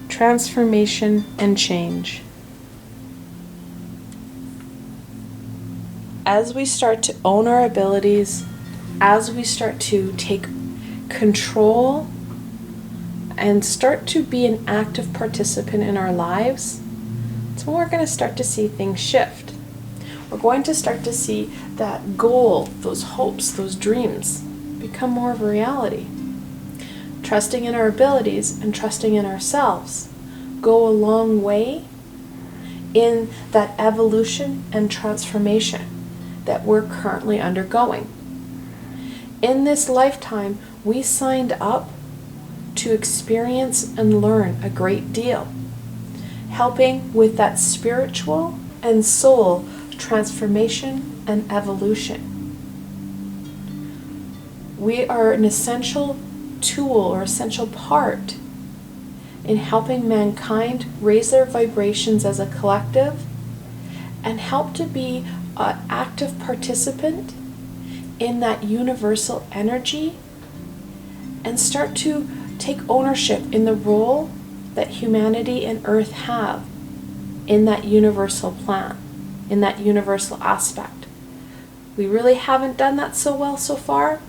Transformation and change. As we start to own our abilities, as we start to take control and start to be an active participant in our lives, that's when we're going to start to see things shift. We're going to start to see that goal, those hopes, those dreams become more of a reality. trusting in our abilities and trusting in ourselves go a long way in that evolution and transformation that we're currently undergoing. In this lifetime, we signed up to experience and learn a great deal, helping with that spiritual and soul transformation and evolution. We are an essential tool or essential part in helping mankind raise their vibrations as a collective and help to be an active participant in that universal energy and start to take ownership in the role that humanity and Earth have in that universal plan, in that universal aspect. We really haven't done that so well so far,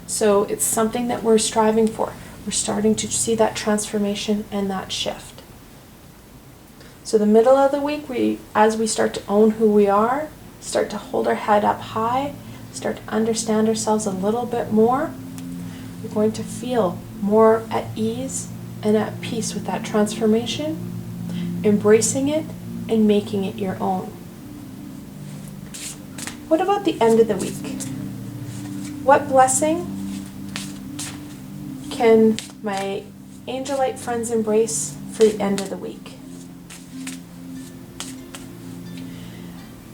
so it's something that we're striving for. We're starting to see that transformation and that shift. So the middle of the week, as we start to own who we are, start to hold our head up high, start to understand ourselves a little bit more, we're going to feel more at ease and at peace with that transformation, embracing it and making it your own. What about the end of the week? What blessing can my Angelite friends embrace for the end of the week?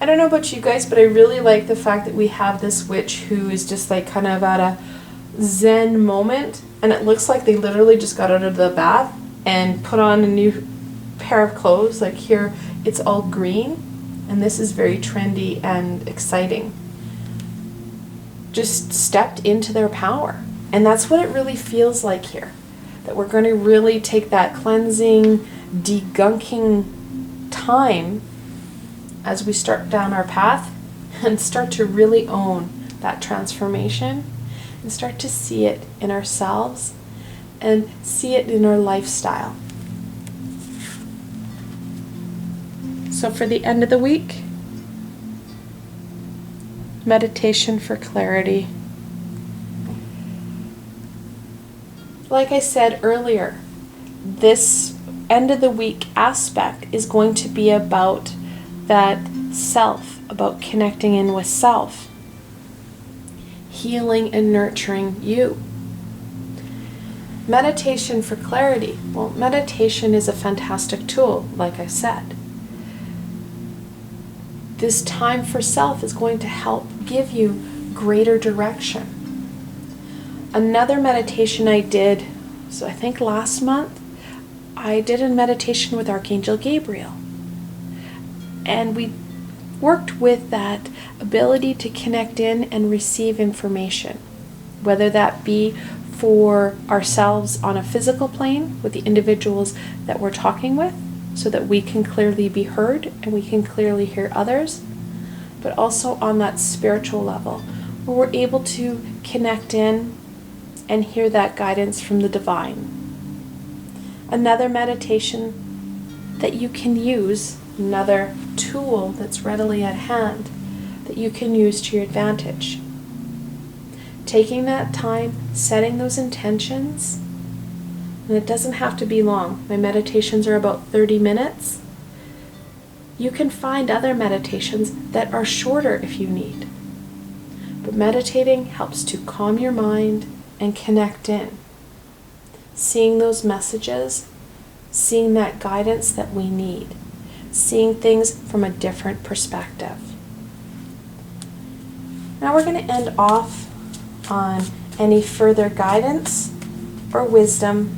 I don't know about you guys, but I really like the fact that we have this witch who is just like kind of at a Zen moment, and it looks like they literally just got out of the bath and put on a new pair of clothes. Like here, it's all green, and this is very trendy and exciting. Just stepped into their power. And that's what it really feels like here. That we're going to really take that cleansing, degunking time as we start down our path and start to really own that transformation and start to see it in ourselves and see it in our lifestyle. So for the end of the week, meditation for clarity. Like I said earlier, this end of the week aspect is going to be about that self, about connecting in with self, healing and nurturing you. Meditation for clarity. Well, meditation is a fantastic tool, like I said. This time for self is going to help give you greater direction. Another meditation I did, so I think last month, I did a meditation with Archangel Gabriel. And we worked with that ability to connect in and receive information, whether that be for ourselves on a physical plane with the individuals that we're talking with, so that we can clearly be heard and we can clearly hear others, but also on that spiritual level, where we're able to connect in and hear that guidance from the divine. Another meditation that you can use, another tool that's readily at hand that you can use to your advantage. Taking that time, setting those intentions, and it doesn't have to be long. My meditations are about 30 minutes. You can find other meditations that are shorter if you need. But meditating helps to calm your mind and connect in. Seeing those messages, seeing that guidance that we need, seeing things from a different perspective. Now we're going to end off on any further guidance or wisdom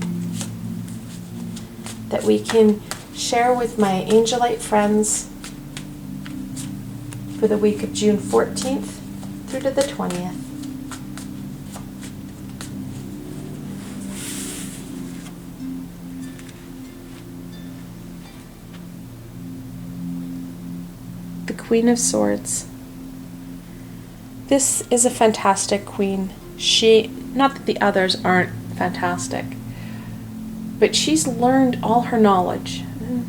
that we can share with my Angelite friends for the week of June 14th through to the 20th. The Queen of Swords. This is a fantastic queen. Not that the others aren't fantastic, but she's learned all her knowledge.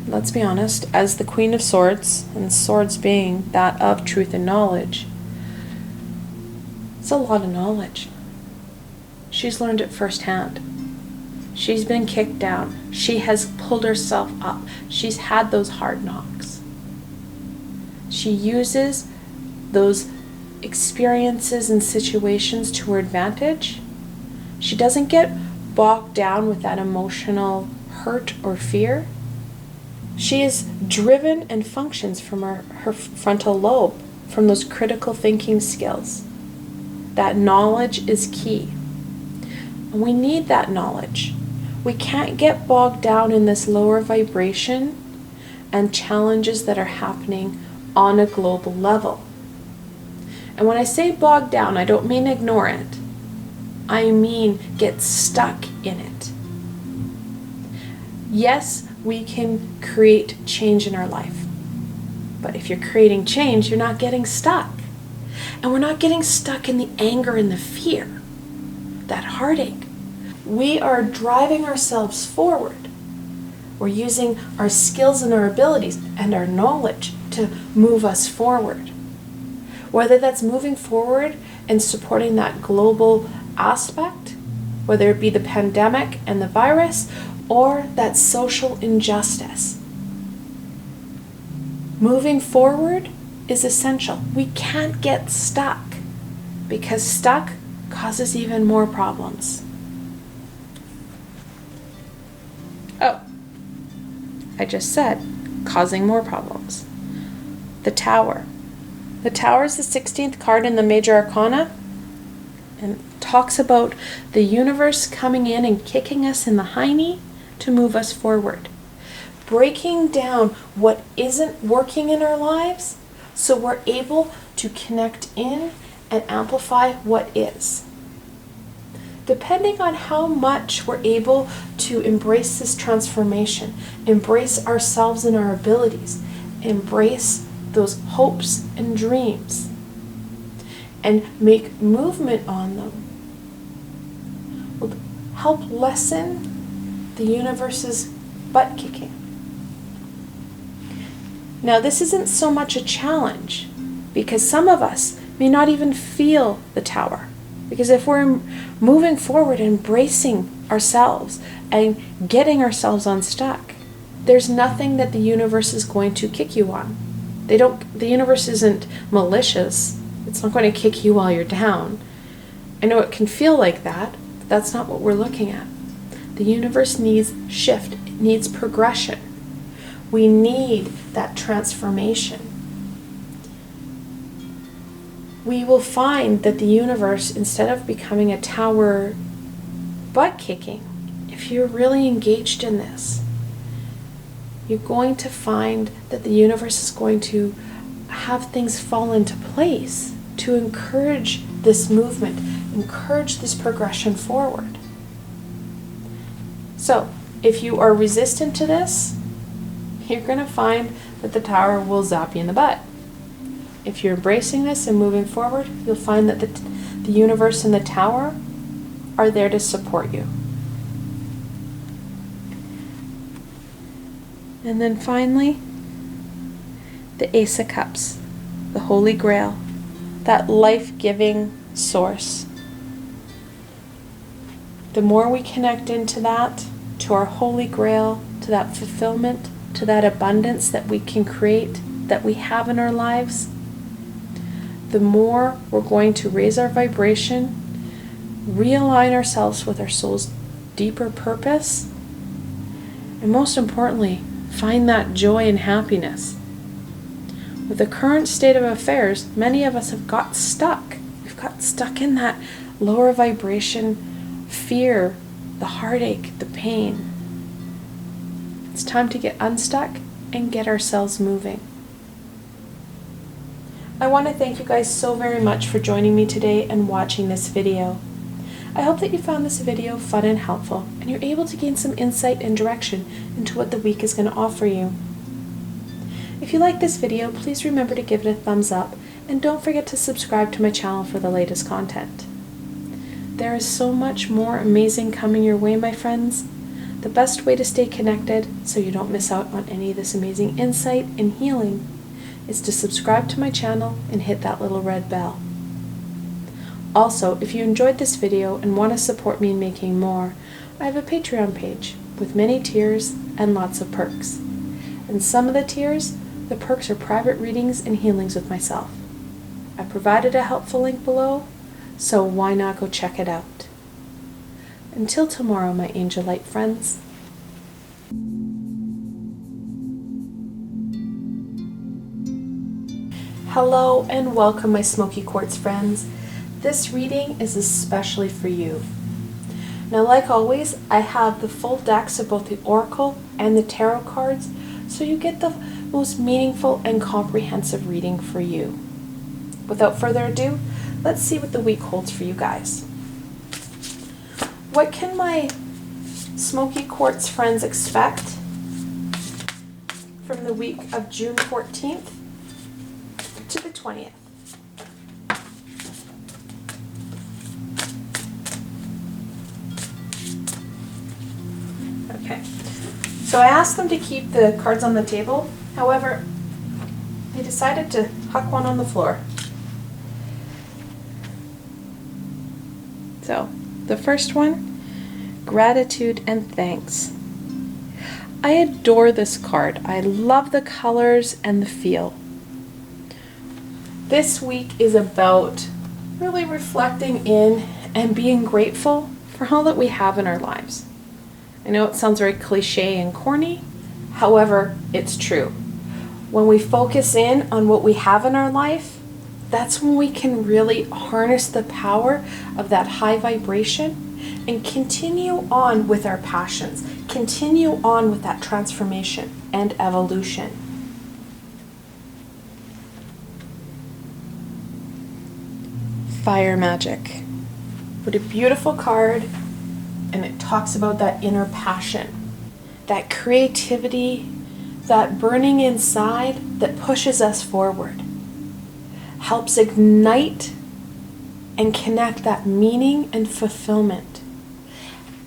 Let's be honest, as the Queen of Swords, and swords being that of truth and knowledge, it's a lot of knowledge. She's learned it firsthand. She's been kicked down. She has pulled herself up. She's had those hard knocks. She uses those experiences and situations to her advantage. She doesn't get bogged down with that emotional hurt or fear. She is driven and functions from her frontal lobe, from those critical thinking skills. That knowledge is key. And we need that knowledge. We can't get bogged down in this lower vibration and challenges that are happening on a global level. And when I say bogged down, I don't mean ignore it. I mean get stuck in it. Yes, we can create change in our life. But if you're creating change, you're not getting stuck. And we're not getting stuck in the anger and the fear, that heartache. We are driving ourselves forward. We're using our skills and our abilities and our knowledge to move us forward. Whether that's moving forward and supporting that global aspect, whether it be the pandemic and the virus, or that social injustice. Moving forward is essential. We can't get stuck, because stuck causes even more problems. Oh, I just said causing more problems. The Tower. The Tower is the 16th card in the Major Arcana, and talks about the universe coming in and kicking us in the hiney to move us forward. Breaking down what isn't working in our lives so we're able to connect in and amplify what is. Depending on how much we're able to embrace this transformation, embrace ourselves and our abilities, embrace those hopes and dreams, and make movement on them, will help lessen the universe's butt kicking. Now, this isn't so much a challenge, because some of us may not even feel the Tower. Because if we're moving forward, embracing ourselves and getting ourselves unstuck, there's nothing that the universe is going to kick you on. The universe isn't malicious. It's not going to kick you while you're down. I know it can feel like that, but that's not what we're looking at. The universe needs shift. It needs progression. We need that transformation. We will find that the universe, instead of becoming a tower butt kicking, if you're really engaged in this, you're going to find that the universe is going to have things fall into place to encourage this movement, encourage this progression forward. So, if you are resistant to this, you're going to find that the Tower will zap you in the butt. If you're embracing this and moving forward, you'll find that the universe and the Tower are there to support you. And then finally, the Ace of Cups, the Holy Grail, that life-giving source. The more we connect into that, to our Holy Grail, to that fulfillment, to that abundance that we can create, that we have in our lives, the more we're going to raise our vibration, realign ourselves with our soul's deeper purpose, and most importantly, find that joy and happiness. With the current state of affairs, many of us have got stuck. We've got stuck in that lower vibration, fear, the heartache, the pain. It's time to get unstuck and get ourselves moving. I want to thank you guys so very much for joining me today and watching this video. I hope that you found this video fun and helpful, and you're able to gain some insight and direction into what the week is going to offer you. If you like this video, please remember to give it a thumbs up, and don't forget to subscribe to my channel for the latest content. There is so much more amazing coming your way, my friends. The best way to stay connected so you don't miss out on any of this amazing insight and healing is to subscribe to my channel and hit that little red bell. Also, if you enjoyed this video and want to support me in making more, I have a Patreon page with many tiers and lots of perks. In some of the tiers, the perks are private readings and healings with myself. I provided a helpful link below, so why not go check it out? Until tomorrow, my Angelite friends. Hello and welcome, my Smoky Quartz friends. This reading is especially for you. Now, like always, I have the full decks of both the Oracle and the Tarot cards, so you get the most meaningful and comprehensive reading for you. Without further ado, let's see what the week holds for you guys. What can my Smoky Quartz friends expect from the week of June 14th to the 20th? Okay, so I asked them to keep the cards on the table. However, they decided to huck one on the floor. So, the first one, gratitude and thanks. I adore this card. I love the colors and the feel. This week is about really reflecting in and being grateful for all that we have in our lives. I know it sounds very cliche and corny, however, it's true. When we focus in on what we have in our life, that's when we can really harness the power of that high vibration and continue on with our passions, continue on with that transformation and evolution. Fire magic. What a beautiful card, and it talks about that inner passion, that creativity, that burning inside that pushes us forward, helps ignite and connect that meaning and fulfillment,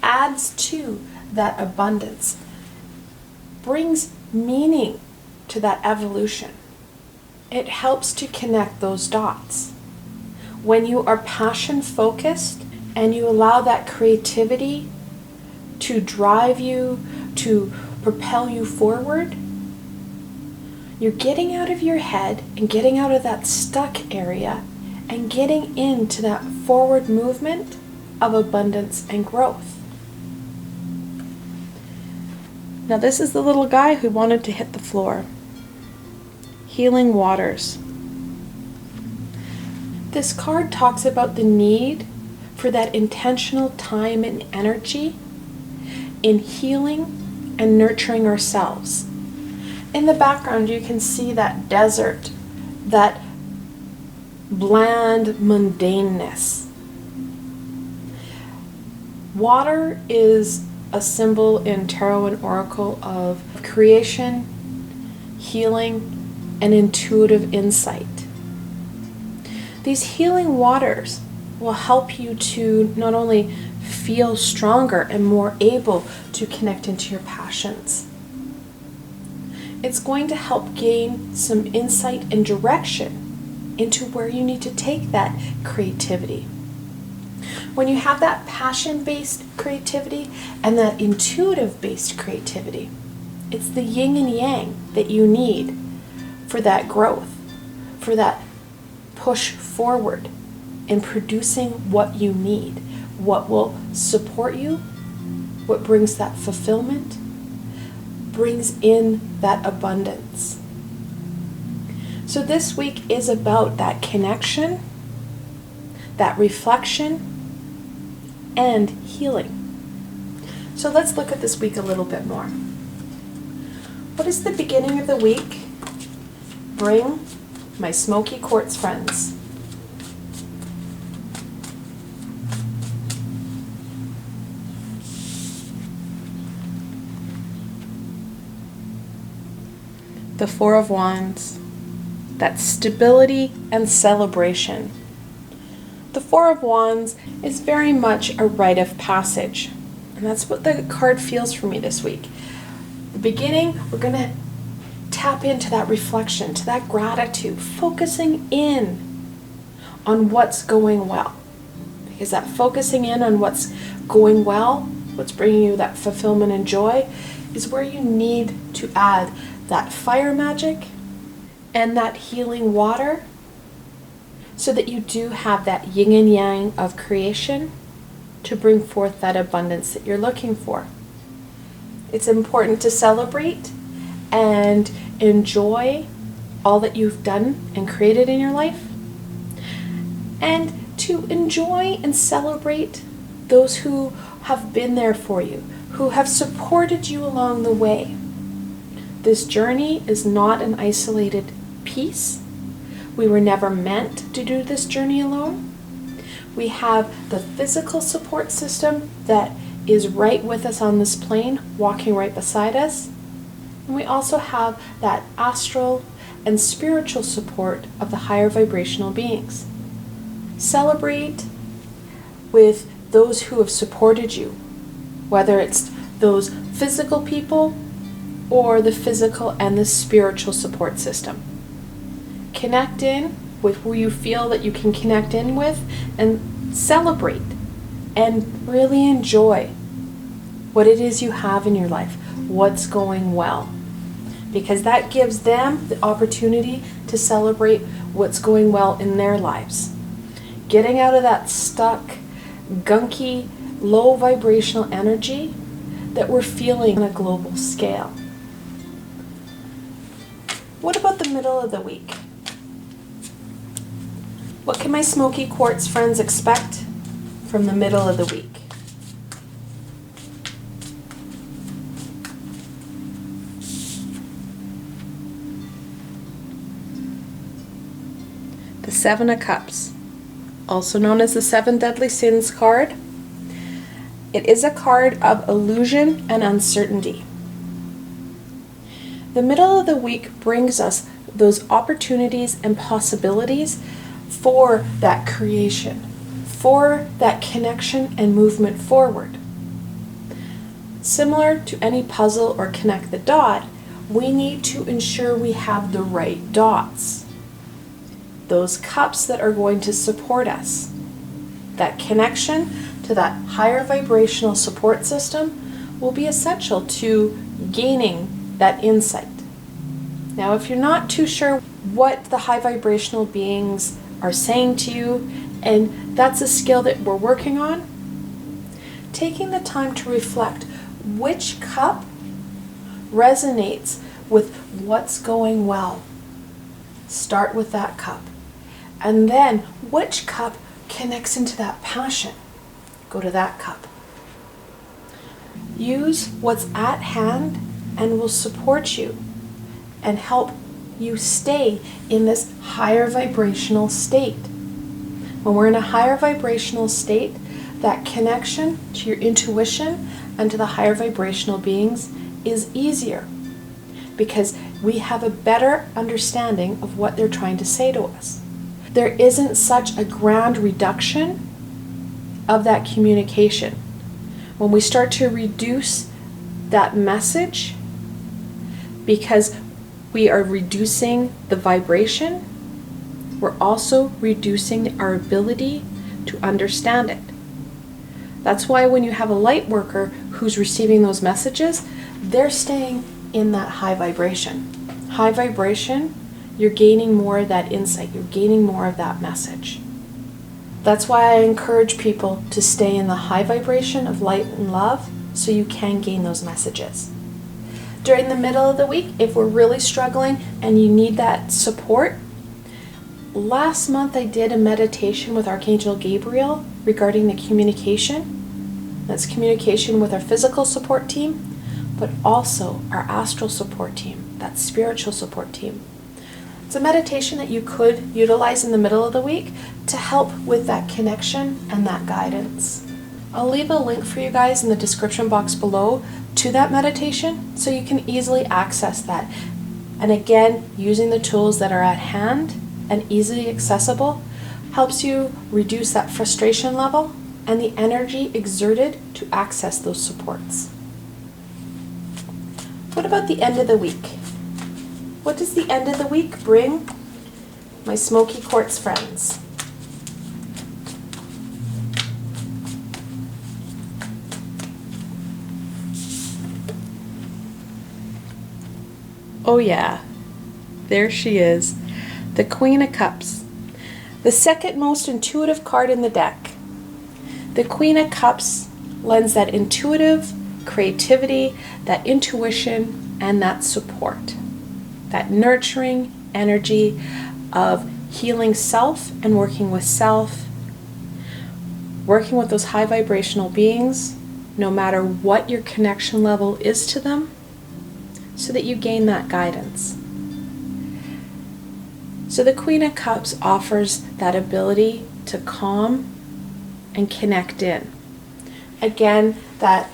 adds to that abundance, brings meaning to that evolution. It helps to connect those dots. When you are passion focused and you allow that creativity to drive you, to propel you forward, you're getting out of your head and getting out of that stuck area and getting into that forward movement of abundance and growth. Now, this is the little guy who wanted to hit the floor. Healing waters. This card talks about the need for that intentional time and energy in healing and nurturing ourselves. In the background, you can see that desert, that bland mundaneness. Water is a symbol in Tarot and Oracle of creation, healing, and intuitive insight. These healing waters will help you to not only feel stronger and more able to connect into your passions. It's going to help gain some insight and direction into where you need to take that creativity. When you have that passion-based creativity and that intuitive-based creativity, it's the yin and yang that you need for that growth, for that push forward in producing what you need, what will support you, what brings that fulfillment, brings in that abundance. So this week is about that connection, that reflection, and healing. So let's look at this week a little bit more. What does the beginning of the week bring my Smoky Quartz friends? The Four of Wands, that stability and celebration. The Four of Wands is very much a rite of passage, and that's what the card feels for me this week. The beginning, we're going to tap into that reflection, to that gratitude, focusing in on what's going well. Because that focusing in on what's going well what's bringing you that fulfillment and joy, is where you need to add that fire magic and that healing water so that you do have that yin and yang of creation to bring forth that abundance that you're looking for. It's important to celebrate and enjoy all that you've done and created in your life, and to enjoy and celebrate those who have been there for you, who have supported you along the way. This journey is not an isolated piece. We were never meant to do this journey alone. We have the physical support system that is right with us on this plane, walking right beside us. And we also have that astral and spiritual support of the higher vibrational beings. Celebrate with those who have supported you, whether it's those physical people or the physical and the spiritual support system. Connect in with who you feel that you can connect in with, and celebrate and really enjoy what it is you have in your life, what's going well, because that gives them the opportunity to celebrate what's going well in their lives. Getting out of that stuck, gunky, low vibrational energy that we're feeling on a global scale. What about the middle of the week? What can my Smoky Quartz friends expect from the middle of the week? The Seven of Cups, also known as the Seven Deadly Sins card. It is a card of illusion and uncertainty. The middle of the week brings us those opportunities and possibilities for that creation, for that connection and movement forward. Similar to any puzzle or connect the dot, we need to ensure we have the right dots. Those cups that are going to support us. That connection to that higher vibrational support system will be essential to gaining that insight. Now, if you're not too sure what the high vibrational beings are saying to you, and that's a skill that we're working on, taking the time to reflect which cup resonates with what's going well. Start with that cup. And then which cup connects into that passion? Go to that cup. Use what's at hand and will support you and help you stay in this higher vibrational state. When we're in a higher vibrational state, that connection to your intuition and to the higher vibrational beings is easier because we have a better understanding of what they're trying to say to us. There isn't such a grand reduction of that communication. When we start to reduce that message because we are reducing the vibration, we're also reducing our ability to understand it. That's why when you have a light worker who's receiving those messages, they're staying in that high vibration. High vibration, you're gaining more of that insight, you're gaining more of that message. That's why I encourage people to stay in the high vibration of light and love so you can gain those messages. During the middle of the week, if we're really struggling and you need that support, last month I did a meditation with Archangel Gabriel regarding the communication. That's communication with our physical support team, but also our astral support team, that spiritual support team. It's a meditation that you could utilize in the middle of the week to help with that connection and that guidance. I'll leave a link for you guys in the description box below to that meditation so you can easily access that. And again, using the tools that are at hand and easily accessible helps you reduce that frustration level and the energy exerted to access those supports. What about the end of the week? What does the end of the week bring my Smoky Quartz friends? Oh yeah, there she is, the Queen of Cups, the second most intuitive card in the deck. The Queen of Cups lends that intuitive creativity, that intuition, and that support, that nurturing energy of healing self and working with self, working with those high vibrational beings, no matter what your connection level is to them, so that you gain that guidance. So the Queen of Cups offers that ability to calm and connect in. Again, that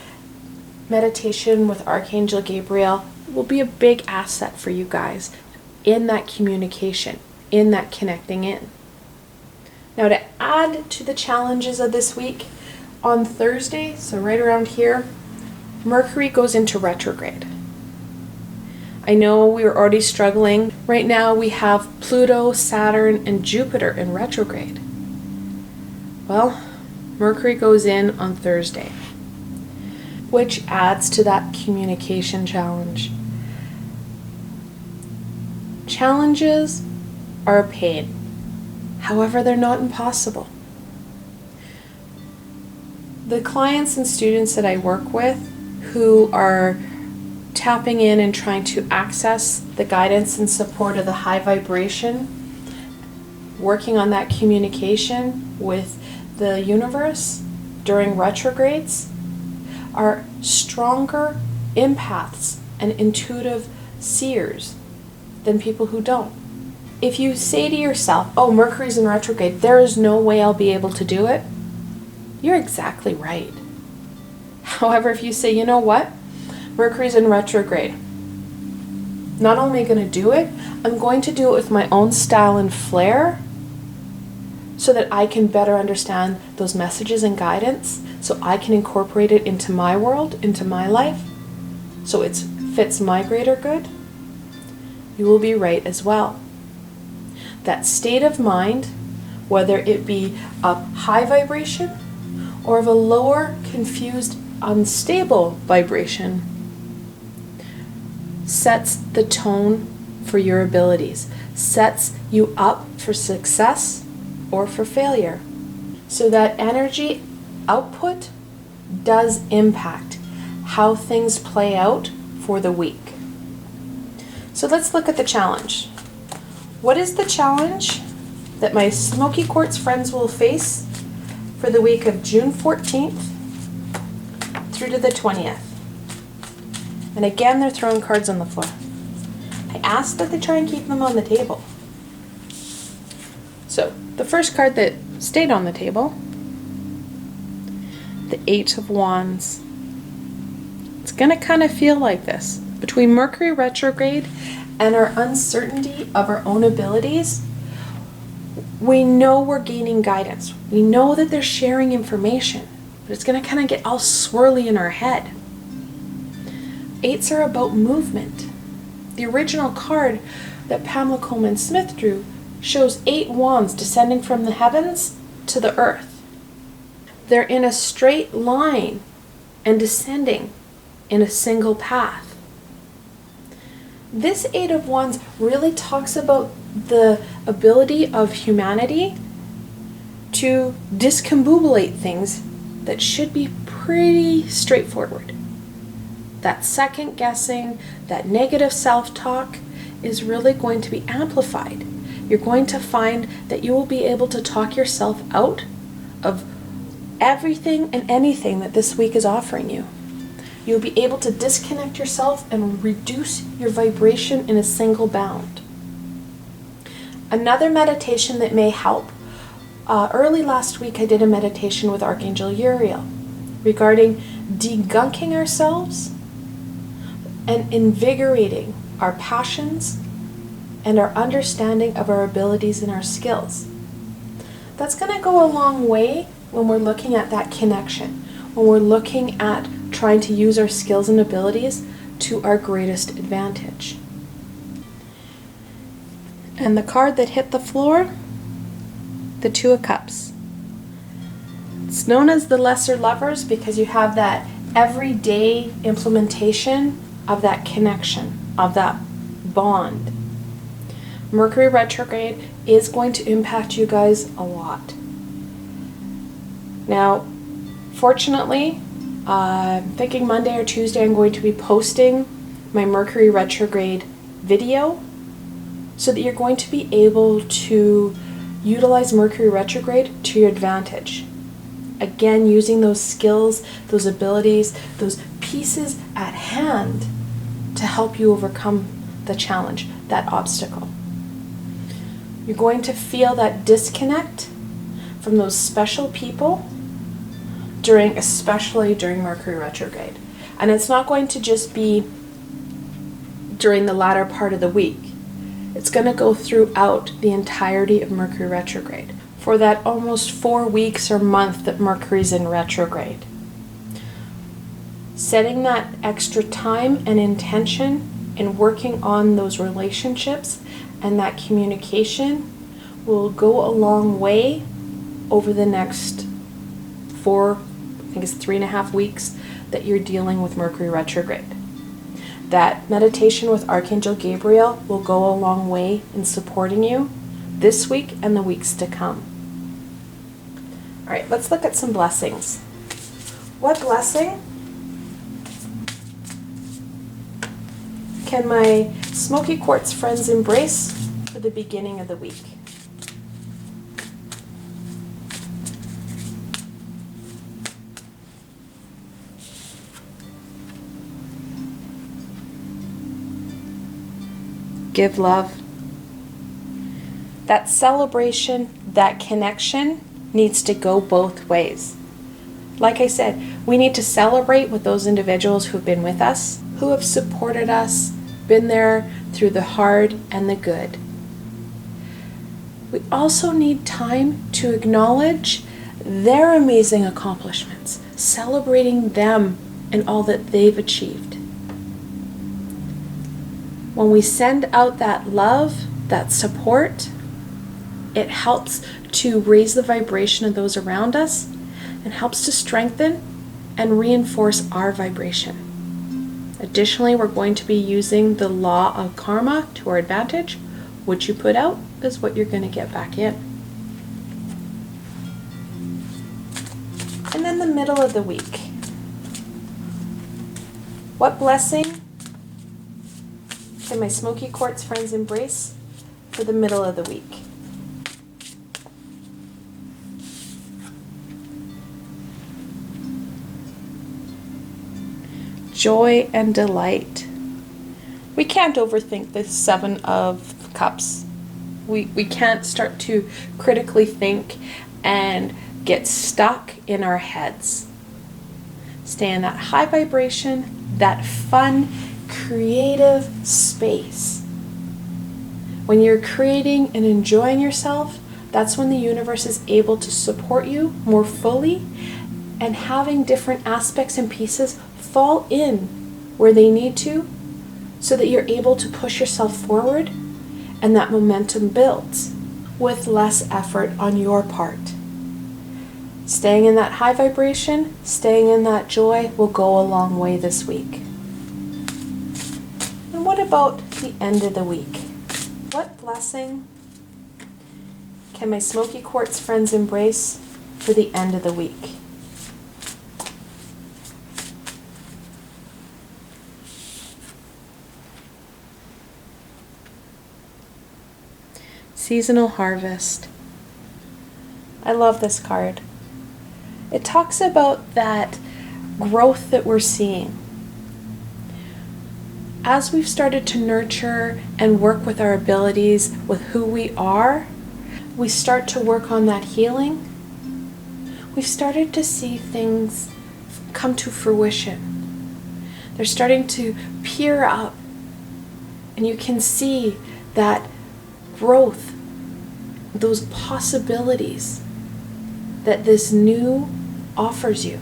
meditation with Archangel Gabriel will be a big asset for you guys in that communication, in that connecting in. Now, to add to the challenges of this week, on Thursday, so right around here, Mercury goes into retrograde. I know we're already struggling. Right now we have Pluto, Saturn, and Jupiter in retrograde. Well, Mercury goes in on Thursday, which adds to that communication challenge. Challenges are a pain. However, they're not impossible. The clients and students that I work with who are tapping in and trying to access the guidance and support of the high vibration, working on that communication with the universe during retrogrades, are stronger empaths and intuitive seers than people who don't. If you say to yourself, oh, Mercury's in retrograde, there is no way I'll be able to do it, you're exactly right. However, if you say, you know what, Mercury's in retrograde, not only am I going to do it, I'm going to do it with my own style and flair so that I can better understand those messages and guidance, so I can incorporate it into my world, into my life, so it fits my greater good, you will be right as well. That state of mind, whether it be of high vibration or of a lower, confused, unstable vibration, sets the tone for your abilities, sets you up for success or for failure. So that energy output does impact how things play out for the week. So let's look at the challenge. What is the challenge that my Smoky Quartz friends will face for the week of June 14th through to the 20th? And again, they're throwing cards on the floor. I asked that they try and keep them on the table. So, the first card that stayed on the table, the Eight of Wands. It's going to kind of feel like this. Between Mercury retrograde and our uncertainty of our own abilities, we know we're gaining guidance. We know that they're sharing information, but it's going to kind of get all swirly in our head. Eights are about movement. The original card that Pamela Coleman Smith drew shows 8 wands descending from the heavens to the earth. They're in a straight line and descending in a single path. This 8 of Wands really talks about the ability of humanity to discombobulate things that should be pretty straightforward. That second guessing, that negative self-talk is really going to be amplified. You're going to find that you will be able to talk yourself out of everything and anything that this week is offering you. You'll be able to disconnect yourself and reduce your vibration in a single bound. Another meditation that may help, early last week I did a meditation with Archangel Uriel regarding degunking ourselves and invigorating our passions and our understanding of our abilities and our skills. That's going to go a long way when we're looking at that connection, when we're looking at trying to use our skills and abilities to our greatest advantage. And the card that hit the floor, the Two of Cups. It's known as the Lesser Lovers because you have that everyday implementation of that connection, of that bond. Mercury retrograde is going to impact you guys a lot. Now, fortunately, I'm thinking Monday or Tuesday I'm going to be posting my Mercury retrograde video so that you're going to be able to utilize Mercury retrograde to your advantage. Again, using those skills, those abilities, those pieces at hand to help you overcome the challenge, that obstacle. You're going to feel that disconnect from those special people especially during Mercury retrograde. And it's not going to just be during the latter part of the week. It's going to go throughout the entirety of Mercury retrograde, for that almost 4 weeks or month that Mercury's in retrograde. Setting that extra time and intention in working on those relationships and that communication will go a long way over the next 3.5 weeks that you're dealing with Mercury retrograde. That meditation with Archangel Gabriel will go a long way in supporting you this week and the weeks to come. All right, let's look at some blessings. What blessing can my Smoky Quartz friends embrace for the beginning of the week? Give love. That celebration, that connection needs to go both ways. Like I said, we need to celebrate with those individuals who've been with us, who have supported us, been there through the hard and the good. We also need time to acknowledge their amazing accomplishments, celebrating them and all that they've achieved. When we send out that love, that support, it helps to raise the vibration of those around us and helps to strengthen and reinforce our vibration. Additionally, we're going to be using the law of karma to our advantage. What you put out is what you're going to get back in. And then the middle of the week. What blessing can my Smoky Quartz friends embrace for the middle of the week? Joy and delight. We can't overthink the 7 of Cups. We can't start to critically think and get stuck in our heads. Stay in that high vibration, that fun, creative space. When you're creating and enjoying yourself, that's when the universe is able to support you more fully, and having different aspects and pieces fall in where they need to so that you're able to push yourself forward and that momentum builds with less effort on your part. Staying in that high vibration, staying in that joy will go a long way this week. And what about the end of the week? What blessing can my Smoky Quartz friends embrace for the end of the week? Seasonal harvest. I love this card. It talks about that growth that we're seeing. As we've started to nurture and work with our abilities, with who we are, we start to work on that healing. We've started to see things come to fruition. They're starting to peer up, and you can see that growth, those possibilities that this new offers you.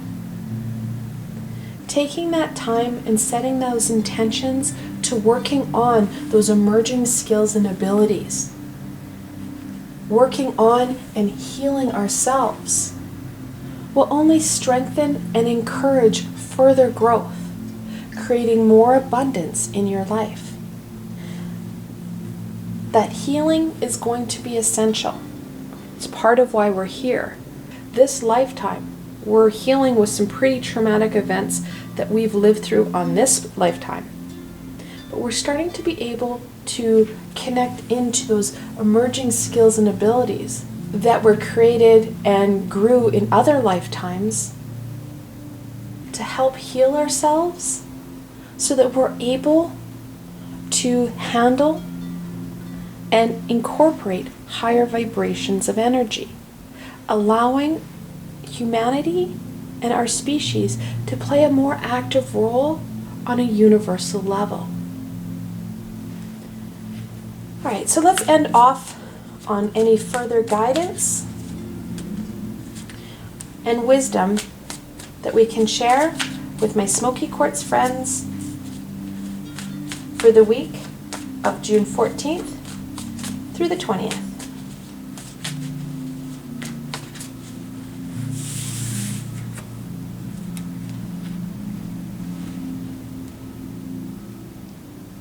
Taking that time and setting those intentions to working on those emerging skills and abilities. Working on and healing ourselves will only strengthen and encourage further growth, creating more abundance in your life. that healing is going to be essential. It's part of why we're here. This lifetime, we're healing with some pretty traumatic events that we've lived through on this lifetime. But we're starting to be able to connect into those emerging skills and abilities that were created and grew in other lifetimes to help heal ourselves so that we're able to handle and incorporate higher vibrations of energy, allowing humanity and our species to play a more active role on a universal level. All right, so let's end off on any further guidance and wisdom that we can share with my Smoky Quartz friends for the week of June 14th through the 20th.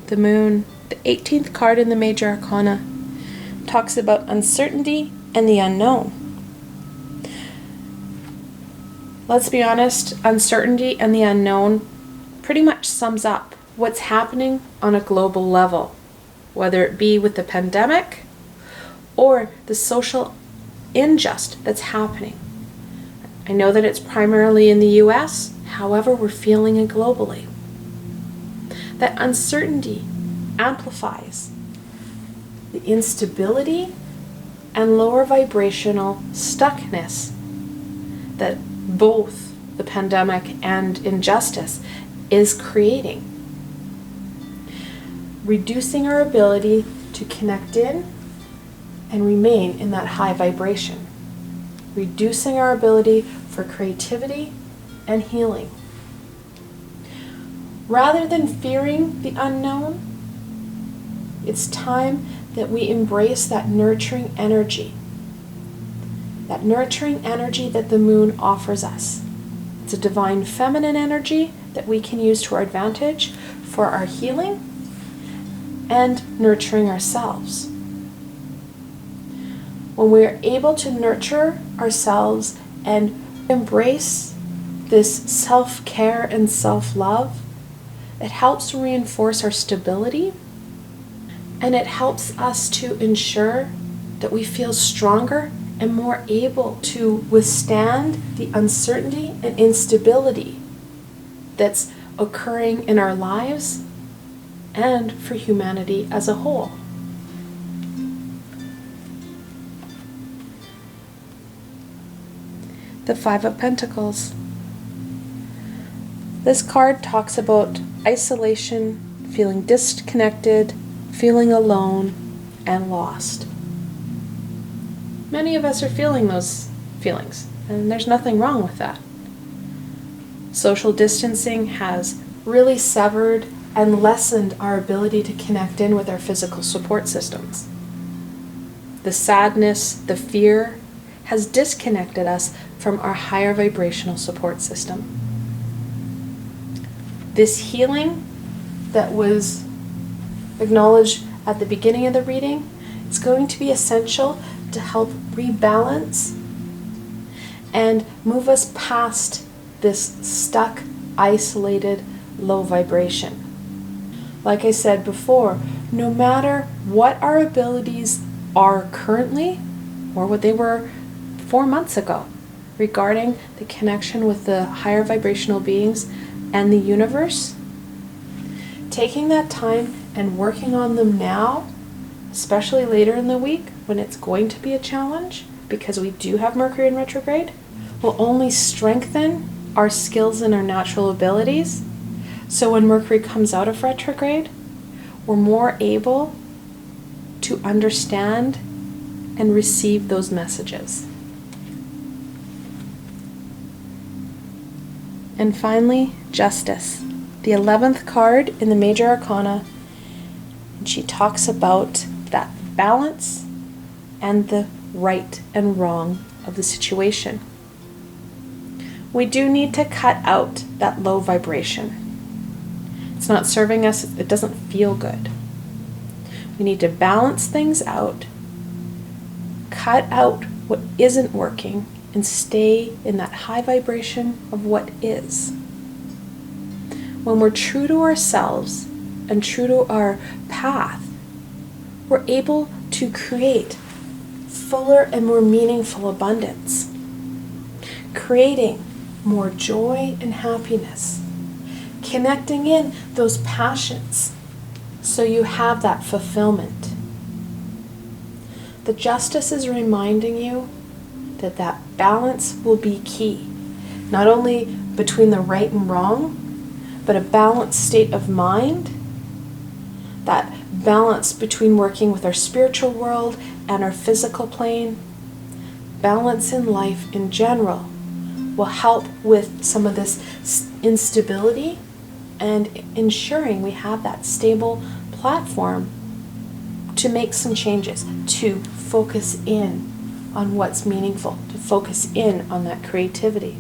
The moon, the 18th card in the major arcana, talks about uncertainty and the unknown. Let's be honest, uncertainty and the unknown pretty much sums up what's happening on a global level, whether it be with the pandemic or the social injustice that's happening. I know that it's primarily in the US, however, we're feeling it globally. That uncertainty amplifies the instability and lower vibrational stuckness that both the pandemic and injustice is creating. Reducing our ability to connect in and remain in that high vibration. Reducing our ability for creativity and healing. Rather than fearing the unknown, it's time that we embrace that nurturing energy. That nurturing energy that the moon offers us. It's a divine feminine energy that we can use to our advantage for our healing and nurturing ourselves. When we are able to nurture ourselves and embrace this self-care and self-love, it helps reinforce our stability, and it helps us to ensure that we feel stronger and more able to withstand the uncertainty and instability that's occurring in our lives and for humanity as a whole. The Five of Pentacles. This card talks about isolation, feeling disconnected, feeling alone, and lost. Many of us are feeling those feelings, and there's nothing wrong with that. Social distancing has really severed and lessened our ability to connect in with our physical support systems. The sadness, the fear, has disconnected us from our higher vibrational support system. This healing that was acknowledged at the beginning of the reading is going to be essential to help rebalance and move us past this stuck, isolated, low vibration. Like I said before, no matter what our abilities are currently or what they were 4 months ago regarding the connection with the higher vibrational beings and the universe, taking that time and working on them now, especially later in the week when it's going to be a challenge because we do have Mercury in retrograde, will only strengthen our skills and our natural abilities. So when Mercury comes out of retrograde, we're more able to understand and receive those messages. And finally, Justice, the 11th card in the Major Arcana, and she talks about that balance and the right and wrong of the situation. We do need to cut out that low vibration. It's not serving us, it doesn't feel good. We need to balance things out, cut out what isn't working, and stay in that high vibration of what is. When we're true to ourselves and true to our path, we're able to create fuller and more meaningful abundance, creating more joy and happiness, connecting in those passions so you have that fulfillment. The justice is reminding you that that balance will be key, not only between the right and wrong, but a balanced state of mind, that balance between working with our spiritual world and our physical plane. Balance in life in general will help with some of this instability and ensuring we have that stable platform to make some changes, to focus in on what's meaningful, to focus in on that creativity.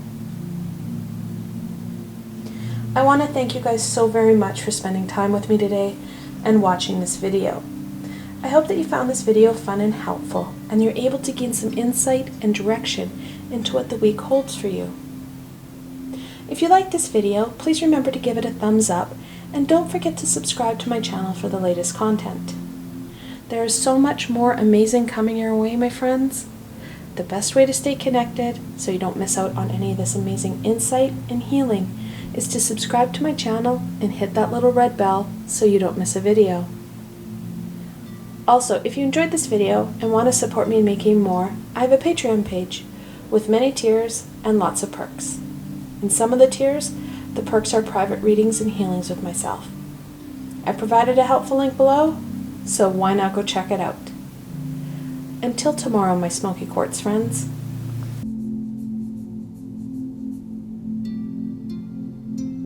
I want to thank you guys so very much for spending time with me today and watching this video. I hope that you found this video fun and helpful, and you're able to gain some insight and direction into what the week holds for you. If you liked this video, please remember to give it a thumbs up, and don't forget to subscribe to my channel for the latest content. There is so much more amazing coming your way, my friends. The best way to stay connected so you don't miss out on any of this amazing insight and healing is to subscribe to my channel and hit that little red bell so you don't miss a video. Also, if you enjoyed this video and want to support me in making more, I have a Patreon page with many tiers and lots of perks. In some of the tiers, the perks are private readings and healings with myself. I've provided a helpful link below, so why not go check it out? Until tomorrow, my Smoky Quartz friends.